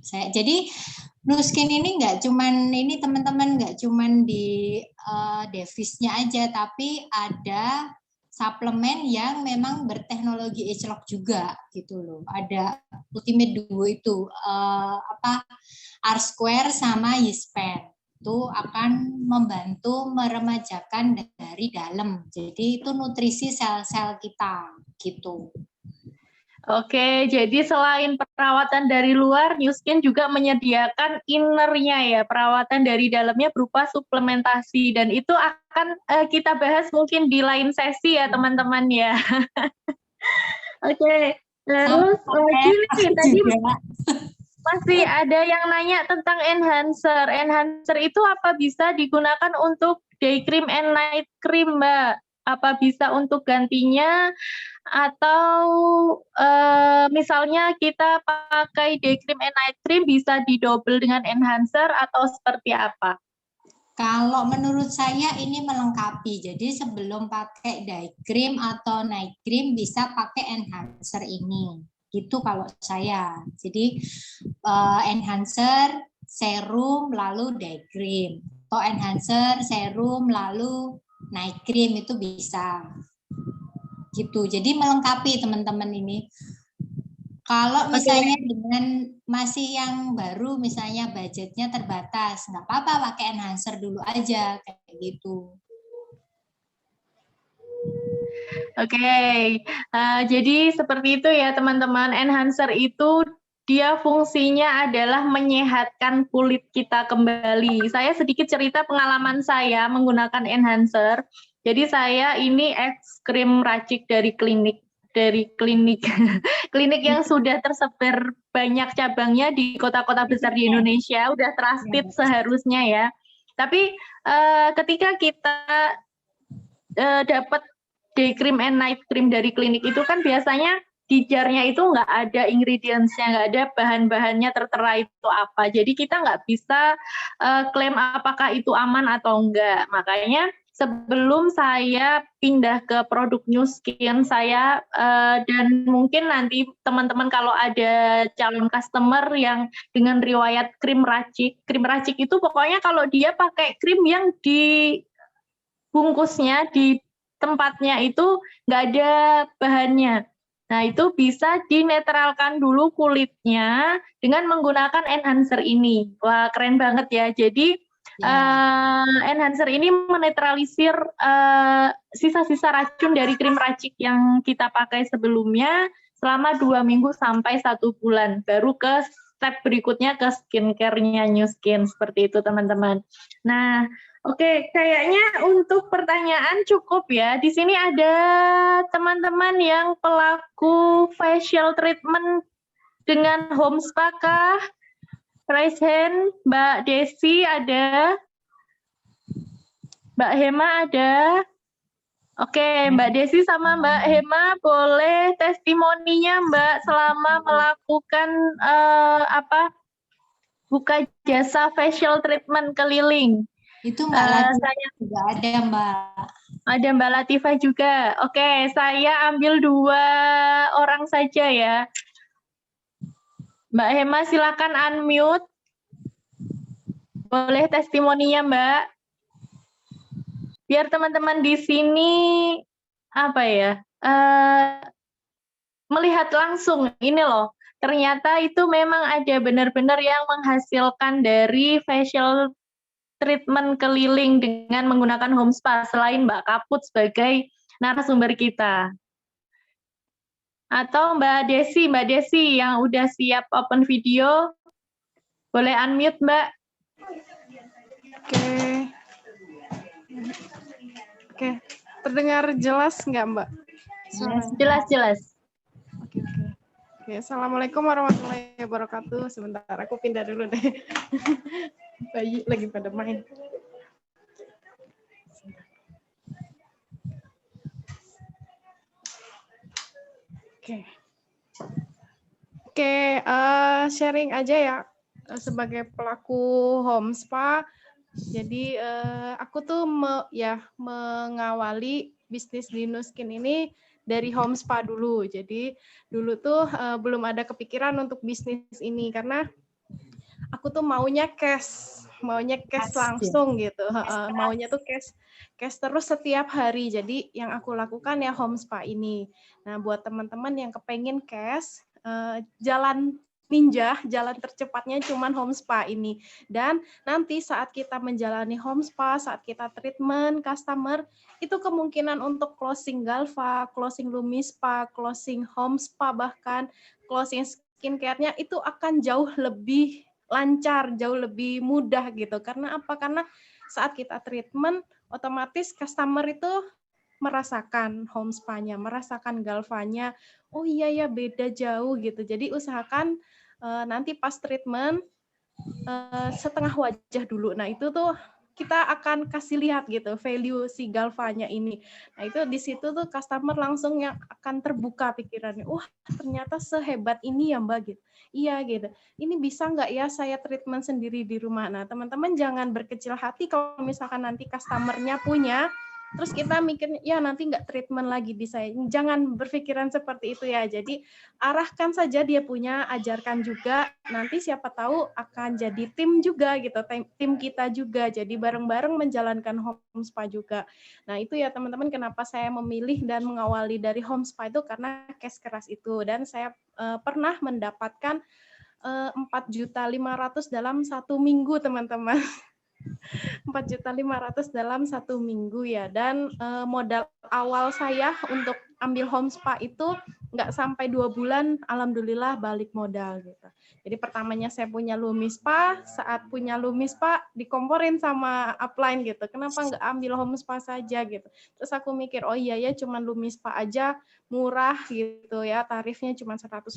saya, jadi Nuskin ini nggak cuman ini teman-teman, nggak cuman di Devisnya aja, tapi ada suplemen yang memang berteknologi H-Lock juga gitu loh. Ada Ultimate Duo itu R-Square sama Yispan. Itu akan membantu meremajakan dari dalam. Jadi itu nutrisi sel-sel kita gitu. Oke, jadi selain perawatan dari luar, New Skin juga menyediakan innernya ya, perawatan dari dalamnya berupa suplementasi, dan itu akan kita bahas mungkin di lain sesi ya teman-teman ya. Oke, terus lagi nih tadi masih ada yang nanya tentang enhancer. Enhancer itu apa bisa digunakan untuk day cream and night cream, Mbak? Apa bisa untuk gantinya? Atau misalnya kita pakai day cream and night cream bisa didouble dengan enhancer atau seperti apa? Kalau menurut saya ini melengkapi. Jadi sebelum pakai day cream atau night cream bisa pakai enhancer ini. Gitu kalau saya. Jadi enhancer, serum, lalu day cream. Atau enhancer, serum, lalu night cream itu bisa. Gitu. Jadi melengkapi teman-teman ini. Kalau misalnya dengan masih yang baru, misalnya budgetnya terbatas, nggak apa-apa pakai enhancer dulu aja kayak gitu. Oke, jadi seperti itu ya teman-teman. Enhancer itu dia fungsinya adalah menyehatkan kulit kita kembali. Saya sedikit cerita pengalaman saya menggunakan enhancer. Jadi saya ini ex-krim racik dari klinik klinik yang sudah tersebar banyak cabangnya di kota-kota besar di Indonesia, udah trusted seharusnya ya. Tapi ketika kita dapat day cream and night cream dari klinik itu kan biasanya di jarnya itu nggak ada ingredients-nya, nggak ada bahan-bahannya tertera itu apa. Jadi kita nggak bisa klaim apakah itu aman atau enggak. Makanya sebelum saya pindah ke produk New Skin, saya dan mungkin nanti teman-teman kalau ada calon customer yang dengan riwayat krim racik itu pokoknya kalau dia pakai krim yang di bungkusnya, di tempatnya itu nggak ada bahannya. Nah, itu bisa dinetralkan dulu kulitnya dengan menggunakan enhancer ini. Wah, keren banget ya. Jadi, enhancer ini menetralisir sisa-sisa racun dari krim racik yang kita pakai sebelumnya selama 2 minggu sampai 1 bulan. Baru ke step berikutnya ke skincare-nya New Skin. Seperti itu, teman-teman. Nah, oke, kayaknya untuk pertanyaan cukup ya. Di sini ada teman-teman yang pelaku facial treatment dengan home spa kah? Raise hand. Mbak Desi ada? Mbak Hema ada? Oke, Mbak Desi sama Mbak Hema boleh testimoninya Mbak selama melakukan buka jasa facial treatment keliling. Itu Mbak Latifah juga ada, Mbak. Ada Mbak Latifah juga. Oke, saya ambil 2 orang saja ya. Mbak Hema silakan unmute. Boleh testimoninya Mbak. Biar teman-teman di sini melihat langsung ini loh. Ternyata itu memang ada benar-benar yang menghasilkan dari facial treatment keliling dengan menggunakan home spa selain Mbak Kaput sebagai narasumber kita. Atau Mbak Desi yang udah siap open video, boleh unmute Mbak. Oke. Terdengar jelas nggak Mbak? Jelas. Oke, Assalamualaikum warahmatullahi wabarakatuh. Sebentar, aku pindah dulu deh. Bayi lagi pada main. Oke, sharing aja ya sebagai pelaku home spa. Jadi aku tuh mengawali bisnis di New Skin ini dari home spa dulu. Jadi dulu tuh belum ada kepikiran untuk bisnis ini karena aku tuh maunya cash langsung gitu. Maunya tuh cash terus setiap hari. Jadi yang aku lakukan ya home spa ini. Nah, buat teman-teman yang kepengen cash, jalan ninja, jalan tercepatnya cuman home spa ini. Dan nanti saat kita menjalani home spa, saat kita treatment customer, itu kemungkinan untuk closing Galva, closing Lumispa, closing home spa, bahkan closing skincare-nya itu akan jauh lebih lancar, jauh lebih mudah gitu. Karena apa? Karena saat kita treatment, otomatis customer itu merasakan home spa-nya, merasakan Galvanya. Oh iya ya, beda jauh gitu. Jadi usahakan nanti pas treatment setengah wajah dulu. Nah, itu tuh kita akan kasih lihat gitu value si Galvanya ini. Nah, itu di situ tuh customer langsung yang akan terbuka pikirannya. Wah, ternyata sehebat ini ya, Mbak gitu. Iya gitu. Ini bisa nggak ya saya treatment sendiri di rumah? Nah, teman-teman jangan berkecil hati kalau misalkan nanti customer-nya punya, terus kita mikirnya, ya nanti nggak treatment lagi di saya. Jangan berpikiran seperti itu ya. Jadi arahkan saja dia punya, ajarkan juga. Nanti siapa tahu akan jadi tim juga gitu, tim kita juga. Jadi bareng-bareng menjalankan home spa juga. Nah itu ya teman-teman kenapa saya memilih dan mengawali dari home spa itu karena cash keras itu. Dan saya pernah mendapatkan 4.500.000 dalam 1 minggu teman-teman. 4.500.000 dalam 1 minggu ya. Dan modal awal saya untuk ambil home spa itu nggak sampai 2 bulan, alhamdulillah balik modal gitu. Jadi pertamanya saya punya Lumispa, saat punya Lumispa dikomporin sama upline gitu. Kenapa nggak ambil home spa saja gitu. Terus aku mikir, oh iya ya cuman Lumispa aja murah gitu ya, tarifnya cuma 150.000.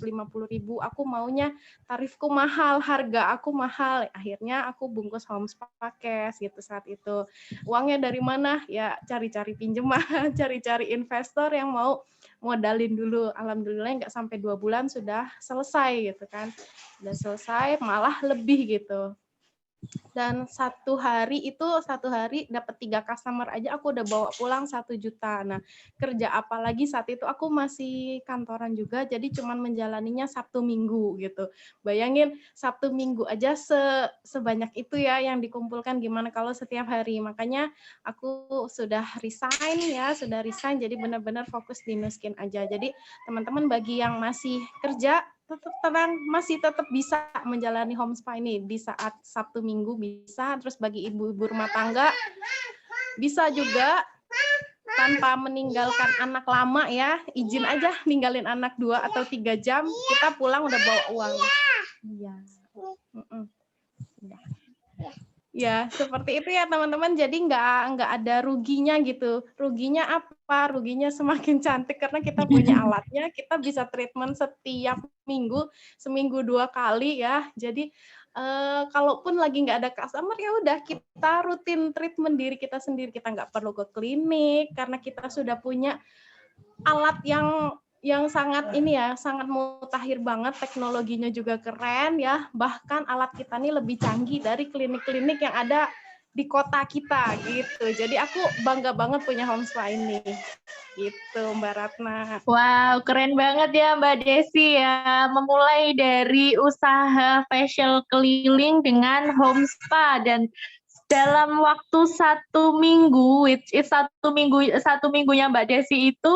Aku maunya tarifku mahal, harga aku mahal. Akhirnya aku bungkus home spa cash gitu saat itu. Uangnya dari mana? Ya cari-cari pinjaman, cari-cari investor yang mau mau modalin dulu. Alhamdulillah nggak sampai 2 bulan sudah selesai gitu kan. Udah selesai, malah lebih gitu. Dan satu hari dapat 3 customer aja aku udah bawa pulang 1 juta. Nah, kerja apa lagi saat itu aku masih kantoran juga, jadi cuman menjalaninya Sabtu Minggu gitu. Bayangin Sabtu Minggu aja sebanyak itu ya yang dikumpulkan, gimana kalau setiap hari. Makanya aku sudah resign jadi benar-benar fokus di Nuskin aja. Jadi teman-teman bagi yang masih kerja tetap tenang, masih tetap bisa menjalani home spa ini di saat Sabtu Minggu bisa. Terus bagi ibu-ibu rumah tangga bisa juga tanpa meninggalkan anak lama ya, izin aja ninggalin anak 2 atau 3 jam, kita pulang udah bawa uang. Iya. Ya, seperti itu ya teman-teman. Jadi nggak ada ruginya gitu. Ruginya apa? Ruginya semakin cantik karena kita punya alatnya. Kita bisa treatment setiap minggu, seminggu 2 kali ya. Jadi kalaupun lagi nggak ada customer ya udah kita rutin treatment diri kita sendiri. Kita nggak perlu ke klinik karena kita sudah punya alat yang sangat sangat mutakhir banget, teknologinya juga keren ya. Bahkan alat kita ini lebih canggih dari klinik-klinik yang ada di kota kita gitu. Jadi aku bangga banget punya home spa ini. Gitu Mbak Ratna. Wow, keren banget ya Mbak Desi ya. Memulai dari usaha facial keliling dengan home spa dan dalam waktu 1 minggu, which is satu minggunya Mbak Desi itu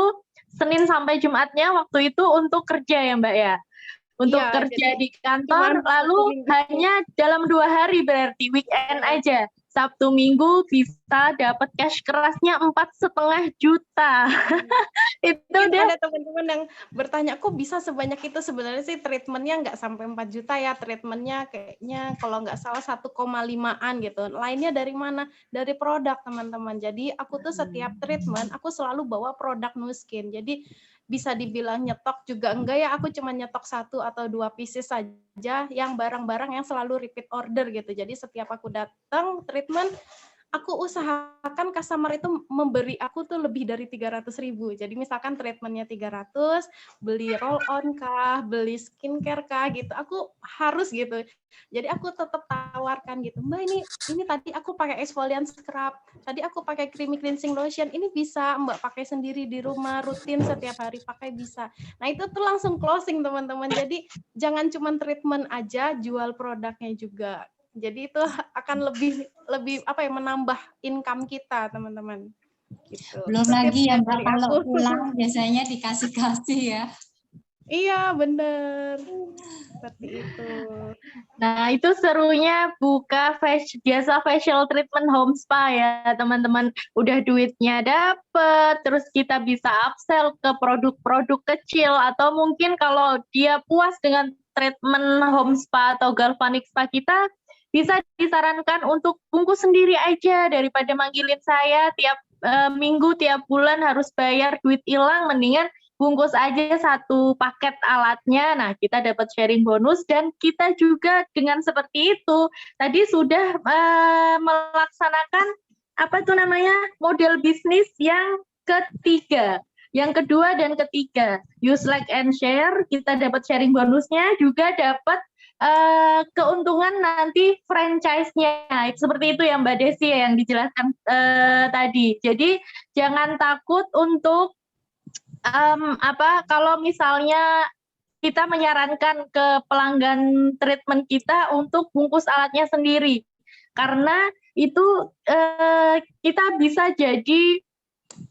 Senin sampai Jumatnya waktu itu untuk kerja ya Mbak ya? Untuk kerja di kantor, lalu hanya dalam 2 hari berarti weekend aja. Sabtu Minggu bisa dapat cash kerasnya 4,5 juta. Itu ada teman-teman yang bertanya, kok bisa sebanyak itu? Sebenarnya sih treatmentnya nggak sampai 4 juta ya. Treatmentnya kayaknya kalau nggak salah 1,5-an gitu. Lainnya dari mana? Dari produk teman-teman. Jadi aku tuh setiap treatment, aku selalu bawa produk Nuskin. Jadi bisa dibilang nyetok juga enggak ya, aku cuma nyetok 1 atau 2 pieces saja yang barang-barang yang selalu repeat order gitu. Jadi setiap aku datang treatment, aku usahakan customer itu memberi aku tuh lebih dari 300.000. Jadi misalkan treatmentnya 300, beli roll on kah, beli skincare kah gitu, aku harus gitu. Jadi aku tetap tawarkan gitu, Mbak ini tadi aku pakai exfoliant scrub, tadi aku pakai creamy cleansing lotion, ini bisa Mbak pakai sendiri di rumah, rutin setiap hari pakai bisa. Nah itu tuh langsung closing teman-teman. Jadi jangan cuma treatment aja, jual produknya juga. Jadi itu akan lebih menambah income kita teman-teman. Gitu. Belum lagi ya Mbak, kalau pulang biasanya dikasih-kasih ya. Iya bener, seperti itu. Nah itu serunya buka jasa facial treatment home spa ya teman-teman. Udah duitnya dapet, terus kita bisa upsell ke produk-produk kecil, atau mungkin kalau dia puas dengan treatment home spa atau galvanic spa kita, bisa disarankan untuk bungkus sendiri aja daripada manggilin saya tiap minggu, tiap bulan harus bayar duit hilang, mendingan bungkus aja 1 paket alatnya. Nah, kita dapat sharing bonus dan kita juga dengan seperti itu tadi sudah melaksanakan model bisnis yang ketiga. Yang kedua dan ketiga, use, like, and share, kita dapat sharing bonusnya, juga dapat keuntungan nanti franchise-nya. Seperti itu ya Mbak Desi yang dijelaskan tadi. Jadi jangan takut untuk kalau misalnya kita menyarankan ke pelanggan treatment kita untuk bungkus alatnya sendiri, karena itu kita bisa jadi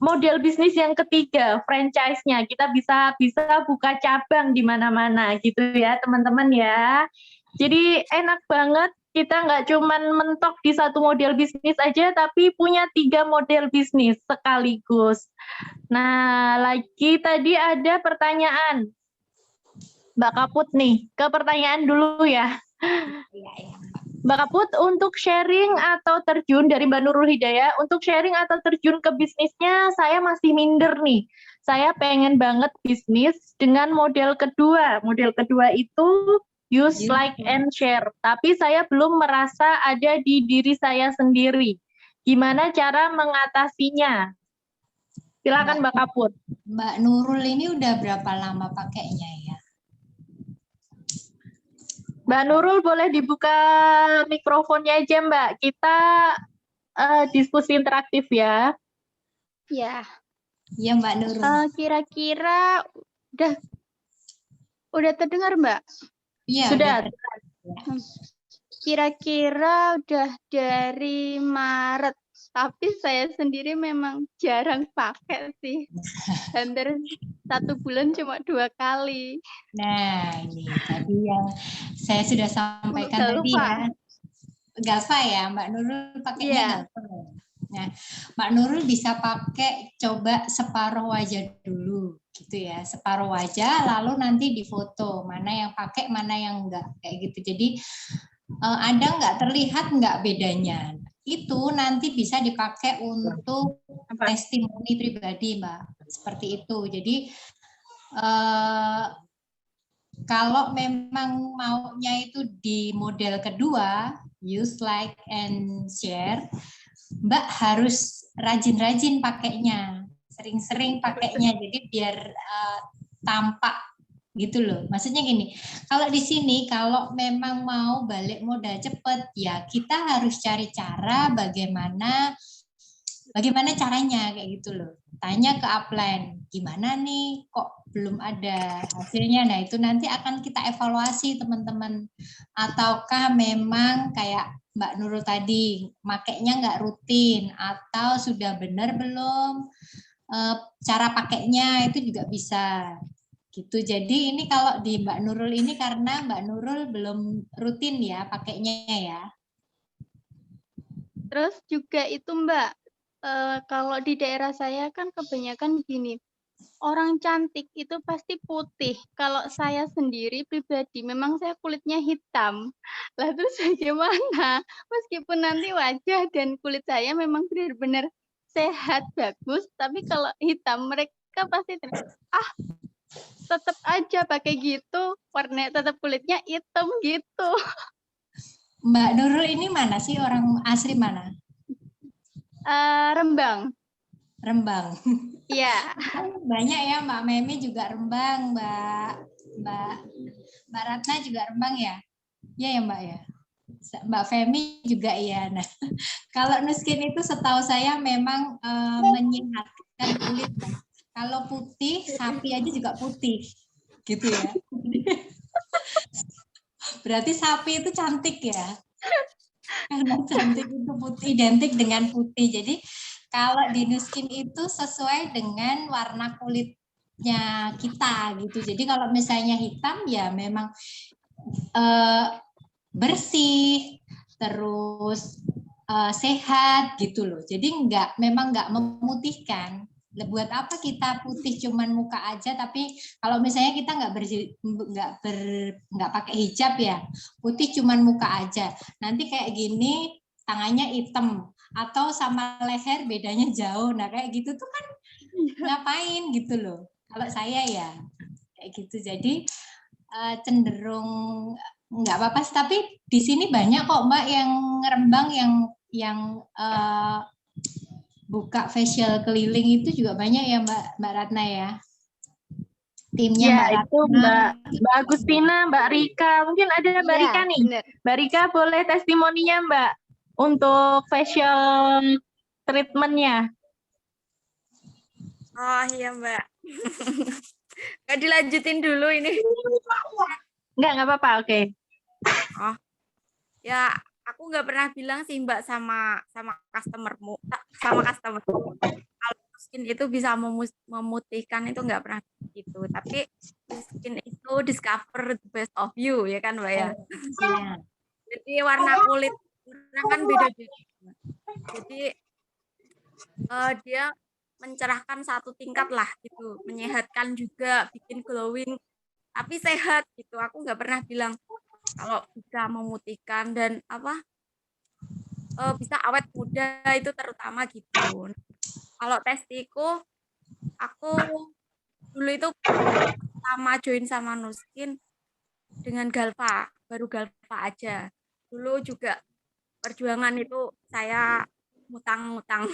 model bisnis yang ketiga, franchise-nya. Kita bisa buka cabang di mana-mana gitu ya teman-teman ya. Jadi enak banget, kita nggak cuman mentok di 1 model bisnis aja, tapi punya 3 model bisnis sekaligus. Nah, lagi tadi ada pertanyaan. Mbak Kaput nih, ke pertanyaan dulu ya. Mbak Kaput, untuk sharing atau terjun dari Mbak Nurul Hidayah, untuk sharing atau terjun ke bisnisnya, saya masih minder nih. Saya pengen banget bisnis dengan model kedua. Model kedua itu use, like, and share. Tapi saya belum merasa ada di diri saya sendiri. Gimana cara mengatasinya? Silakan Mbak Kapur. Mbak Nurul ini udah berapa lama pakainya ya? Mbak Nurul boleh dibuka mikrofonnya aja Mbak. Kita diskusi interaktif ya. Ya, Iya Mbak Nurul. kira-kira udah terdengar, Mbak? Iya. Sudah. Kira-kira udah dari Maret. Tapi saya sendiri memang jarang pakai sih. Hampir 1 bulan cuma 2 kali. Nah, ini tadi yang saya sudah sampaikan Udah tadi lupa. ya. Galva ya, Mbak Nurul pakainya Iya. Galva. Nah, Mbak Nurul bisa pakai coba separuh wajah dulu gitu ya. Separuh wajah lalu nanti difoto mana yang pakai, mana yang enggak kayak gitu. Jadi ada nggak terlihat nggak bedanya? Itu nanti bisa dipakai untuk testimoni pribadi, Mbak. Seperti itu. Jadi kalau memang maunya itu di model kedua, use, like, and share, Mbak harus rajin-rajin pakainya, sering-sering pakainya, jadi biar tampak gitu loh. Maksudnya gini, kalau di sini kalau memang mau balik modal cepet, ya kita harus cari cara bagaimana caranya kayak gitu loh. Tanya ke upline, gimana nih kok belum ada hasilnya. Nah itu nanti akan kita evaluasi teman-teman. Ataukah memang kayak Mbak Nurul tadi, makainya nggak rutin atau sudah benar belum cara pakainya itu juga bisa gitu. Jadi ini kalau di Mbak Nurul ini karena Mbak Nurul belum rutin ya pakainya ya. Terus juga itu Mbak, kalau di daerah saya kan kebanyakan gini, orang cantik itu pasti putih. Kalau saya sendiri pribadi, memang saya kulitnya hitam. Lah terus bagaimana? Meskipun nanti wajah dan kulit saya memang benar-benar sehat, bagus, tapi kalau hitam mereka pasti tetap aja pakai gitu, warna tetap kulitnya hitam gitu. Mbak Nurul ini mana sih, orang asli mana? Rembang. Rembang. Iya. Banyak ya, Mbak Memi juga Rembang, Mbak Ratna juga Rembang ya? Iya ya Mbak ya. Mbak Femi juga iya. Nah, kalau Nuskin itu setahu saya memang menyehatkan kulit. Kalau putih, sapi aja juga putih, gitu ya. Berarti sapi itu cantik ya? Karena cantik itu putih, identik dengan putih. Jadi kalau di Nuskin itu sesuai dengan warna kulitnya kita gitu. Jadi kalau misalnya hitam ya memang bersih, terus sehat gitu loh. Jadi memang nggak memutihkan. Buat apa kita putih cuman muka aja, tapi kalau misalnya kita nggak pakai hijab ya, putih cuman muka aja. Nanti kayak gini tangannya hitam atau sama leher bedanya jauh. Nah kayak gitu tuh kan ngapain gitu loh. Kalau saya ya kayak gitu. Jadi cenderung nggak apa-apa, tapi di sini banyak kok Mbak yang Rembang yang buka facial keliling itu juga banyak ya Mbak Ratna ya. Timnya Ya, Mbak itu Ratna. Mbak Agustina, Mbak Rika. Mungkin ada Mbak Iya, Rika nih. bener. Mbak Rika boleh testimoninya Mbak untuk facial treatment-nya. Oh iya Mbak. Nggak dilanjutin dulu ini. Nggak apa-apa, oke. Oh ya, aku nggak pernah bilang sih Mbak sama customer. Kalau skin itu bisa memutihkan itu nggak pernah gitu. Tapi skin itu discover the best of you ya kan Mbak ya. Jadi warna kulit orang kan beda-beda. Jadi dia mencerahkan satu tingkat lah gitu, menyehatkan juga, bikin glowing, tapi sehat gitu. Aku nggak pernah bilang kalau bisa memutihkan dan bisa awet muda itu terutama gitu. Kalau testiku, aku dulu itu pertama join sama Nuskin dengan Galva, baru Galva aja. Dulu juga perjuangan itu saya ngutang-ngutang.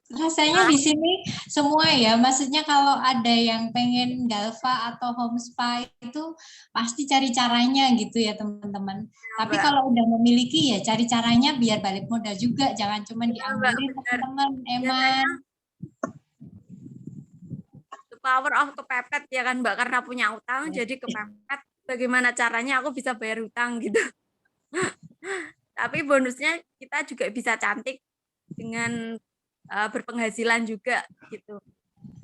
Rasanya di sini semua ya, maksudnya kalau ada yang pengen Galva atau home spa itu pasti cari caranya gitu ya teman-teman. Tapi Mbak. kalau udah memiliki ya cari caranya biar balik modal juga, jangan cuma Mbak, diambilin benar. teman-teman. Eman. Biasanya the power of kepepet ya kan Mbak, karena punya utang jadi kepepet. Bagaimana caranya aku bisa bayar utang gitu. Tapi bonusnya kita juga bisa cantik dengan berpenghasilan juga gitu.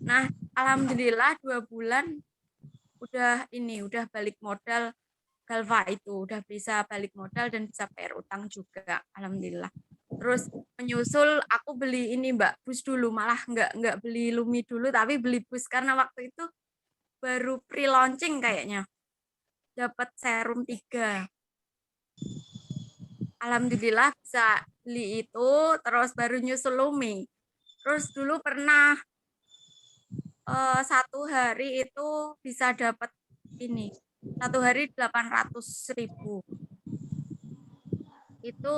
Nah, alhamdulillah 2 bulan udah balik modal Galva itu, udah bisa balik modal dan bisa bayar utang juga, alhamdulillah. Terus menyusul aku beli ini Mbak, bus dulu, malah nggak beli Lumi dulu tapi beli bus karena waktu itu baru pre-launching kayaknya. Dapat serum 3. Alhamdulillah bisa beli itu, terus baru nyusul Lumi. Terus dulu pernah 1 hari itu bisa dapat ini, 1 hari 800.000. Itu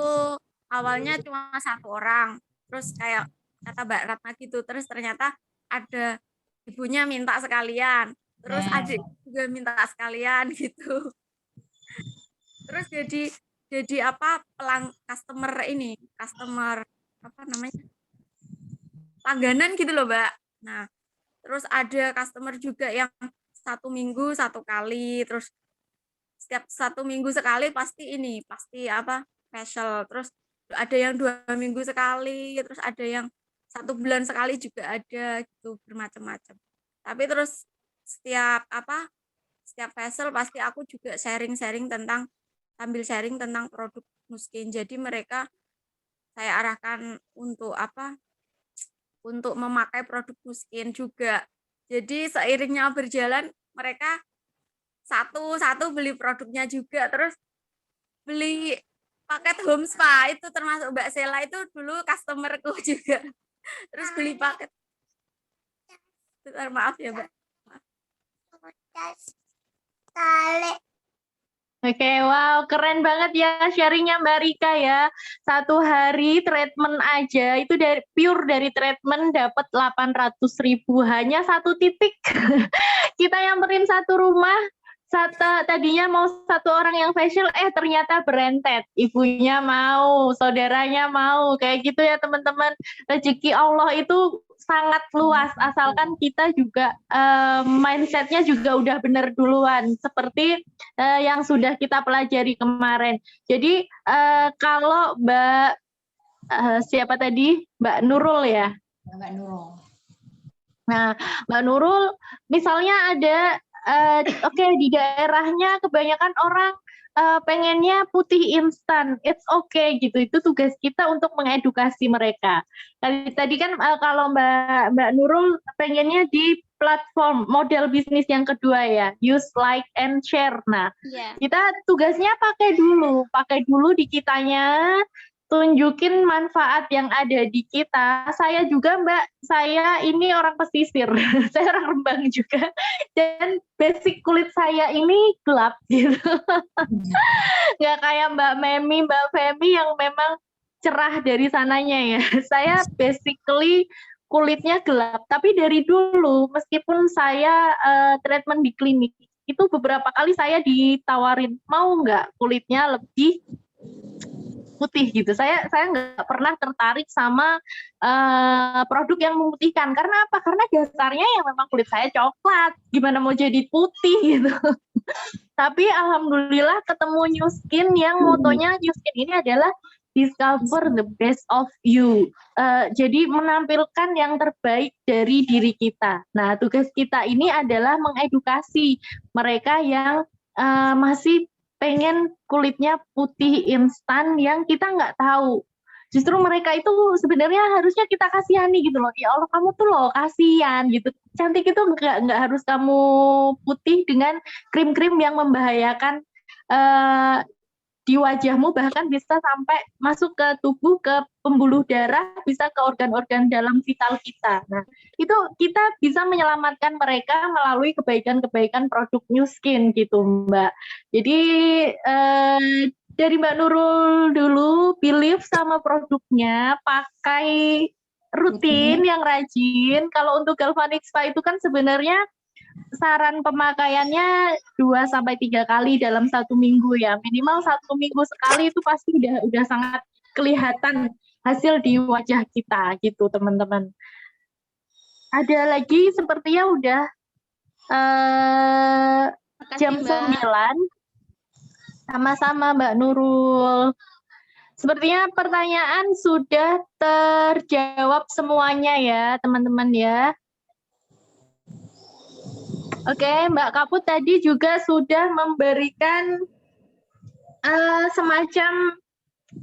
awalnya cuma 1 orang, terus kayak kata Mbak Ratna gitu, terus ternyata ada ibunya minta sekalian, terus adik juga minta sekalian gitu. Terus jadi apa, customer apa namanya, langganan gitu loh Mbak. Nah, terus ada customer juga yang 1 minggu 1 kali, terus setiap 1 minggu sekali pasti apa, facial. Terus ada yang 2 minggu sekali, terus ada yang 1 bulan sekali juga ada gitu, bermacam-macam. Tapi terus setiap facial pasti aku juga sambil sharing tentang produk Nuskin. Jadi mereka saya arahkan untuk memakai produk Nuskin juga. Jadi seiringnya berjalan mereka satu beli produknya juga, terus beli paket home spa itu termasuk Mbak Sela itu dulu customerku juga. Terus beli paket. Maaf ya Mbak. Oke, wow, keren banget ya sharingnya Mbak Rika ya. 1 hari treatment aja itu pure dari treatment dapat 800.000 hanya 1 titik. Kita nyamperin 1 rumah, tadinya mau 1 orang yang facial, ternyata berentet. Ibunya mau, saudaranya mau, kayak gitu ya teman-teman. Rezeki Allah itu sangat luas, asalkan kita juga mindsetnya juga udah benar duluan, seperti yang sudah kita pelajari kemarin. Jadi kalau Mbak siapa tadi? Mbak Nurul ya? Mbak Nurul. Nah, Mbak Nurul, misalnya ada, di daerahnya kebanyakan orang pengennya putih instan, it's okay gitu. Itu tugas kita untuk mengedukasi mereka. Tadi kan kalau Mbak Nurul pengennya di platform model bisnis yang kedua ya, use, like, and share. Nah, kita tugasnya pakai dulu di kitanya, tunjukin manfaat yang ada di kita. Saya juga Mbak, saya ini orang pesisir, saya orang Rembang juga, dan basic kulit saya ini gelap gitu. Nggak kayak Mbak Memi, Mbak Femi yang memang cerah dari sananya ya. Saya basically kulitnya gelap, tapi dari dulu meskipun saya treatment di klinik, itu beberapa kali saya ditawarin, mau nggak kulitnya lebih putih gitu. Saya nggak pernah tertarik sama produk yang memutihkan. Karena apa? Karena dasarnya yang memang kulit saya coklat. Gimana mau jadi putih gitu. Tapi alhamdulillah ketemu New Skin yang motonya New Skin ini adalah discover the best of you. Jadi menampilkan yang terbaik dari diri kita. Nah, tugas kita ini adalah mengedukasi mereka yang masih pengen kulitnya putih instan yang kita nggak tahu. Justru mereka itu sebenarnya harusnya kita kasihani gitu loh. Ya Allah, kamu tuh loh kasihan gitu. Cantik itu nggak harus kamu putih dengan krim-krim yang membahayakan di wajahmu, bahkan bisa sampai masuk ke tubuh, ke pembuluh darah, bisa ke organ-organ dalam vital kita. Nah, itu kita bisa menyelamatkan mereka melalui kebaikan-kebaikan produk New Skin gitu, Mbak. Jadi dari Mbak Nurul dulu, believe sama produknya, pakai rutin, yang rajin. Kalau untuk galvanic spa itu kan sebenarnya saran pemakaiannya 2-3 kali dalam 1 minggu ya. Minimal 1 minggu sekali itu pasti udah sangat kelihatan hasil di wajah kita gitu teman-teman. Ada lagi sepertinya udah jam 9. Sama-sama Mbak Nurul. Sepertinya pertanyaan sudah terjawab semuanya ya teman-teman ya. Oke, Mbak Kaput tadi juga sudah memberikan semacam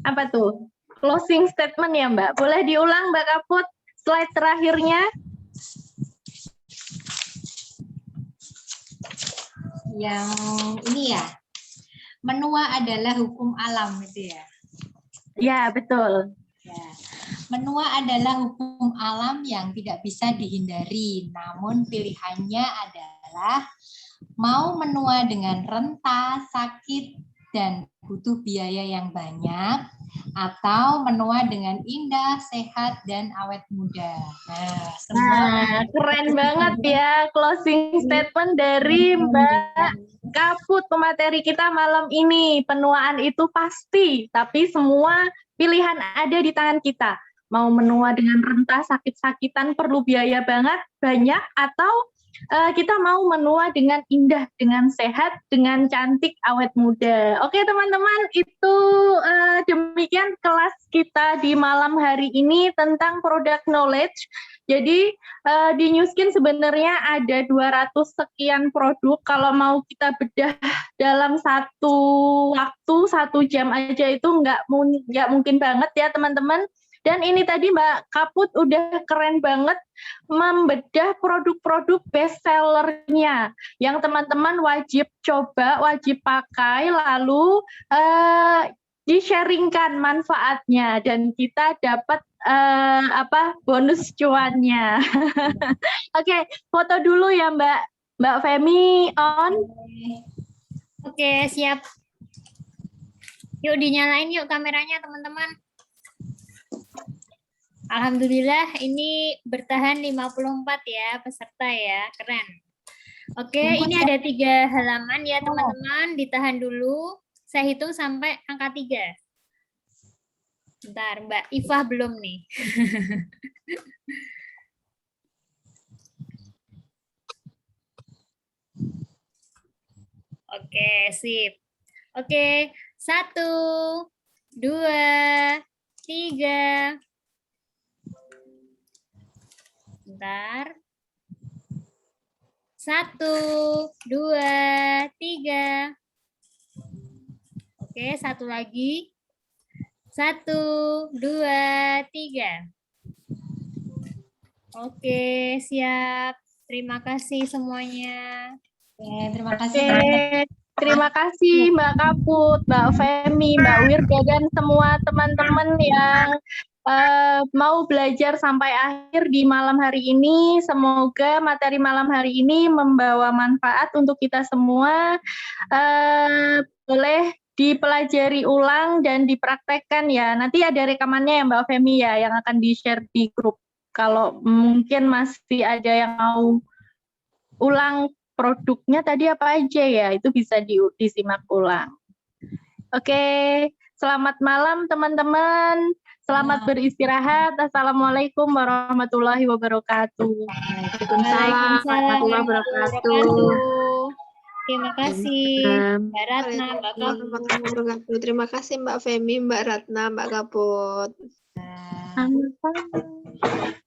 apa tuh? Closing statement ya Mbak. Boleh diulang Mbak Kaput slide terakhirnya? Yang ini ya, menua adalah hukum alam gitu ya. Ya, betul. Ya. Menua adalah hukum alam yang tidak bisa dihindari, namun pilihannya adalah mau menua dengan renta, sakit, dan butuh biaya yang banyak, atau menua dengan indah, sehat, dan awet muda. Nah, semua keren banget ya closing statement dari Mbak Kaput pemateri kita malam ini. Penuaan itu pasti, tapi semua pilihan ada di tangan kita. Mau menua dengan rentah, sakit-sakitan, perlu biaya banyak, atau kita mau menua dengan indah, dengan sehat, dengan cantik, awet muda. Oke teman-teman, itu demikian kelas kita di malam hari ini tentang product knowledge. Jadi di New Skin sebenarnya ada 200 sekian produk. Kalau mau kita bedah dalam satu waktu, 1 jam aja itu nggak mungkin banget ya teman-teman. Dan ini tadi Mbak Kaput udah keren banget membedah produk-produk best sellernya yang teman-teman wajib coba, wajib pakai, lalu di-sharingkan manfaatnya dan kita dapat bonus cuannya. Oke, foto dulu ya Mbak Femi on. Oke, siap. Yuk dinyalain yuk kameranya teman-teman. Alhamdulillah ini bertahan 54 ya peserta ya, keren. Oke, ini ada 3 halaman ya teman-teman, ditahan dulu. Saya hitung sampai angka 3. Bentar, Mbak Ifah belum nih. Oke, sip. Oke, 1, 2, 3. Bentar. 1, 2, 3. Oke, satu lagi. 1, 2, 3. Oke, siap. Terima kasih semuanya. terima kasih. Terima kasih Mbak Kaput, Mbak Femi, Mbak Wirda, dan semua teman-teman yang mau belajar sampai akhir di malam hari ini. Semoga materi malam hari ini membawa manfaat untuk kita semua. Boleh dipelajari ulang dan dipraktekkan ya. Nanti ada rekamannya ya Mbak Femi ya, yang akan di-share di grup. Kalau mungkin masih ada yang mau ulang produknya tadi apa aja ya, itu bisa disimak ulang. Oke, selamat malam teman-teman. Selamat beristirahat. Assalamualaikum warahmatullahi wabarakatuh. Waalaikumsalam warahmatullahi wabarakatuh. Terima kasih Mbak Ratna, Mbak Kaput. Terima kasih Mbak Femi, Mbak Ratna, Mbak Kaput. Sama-sama.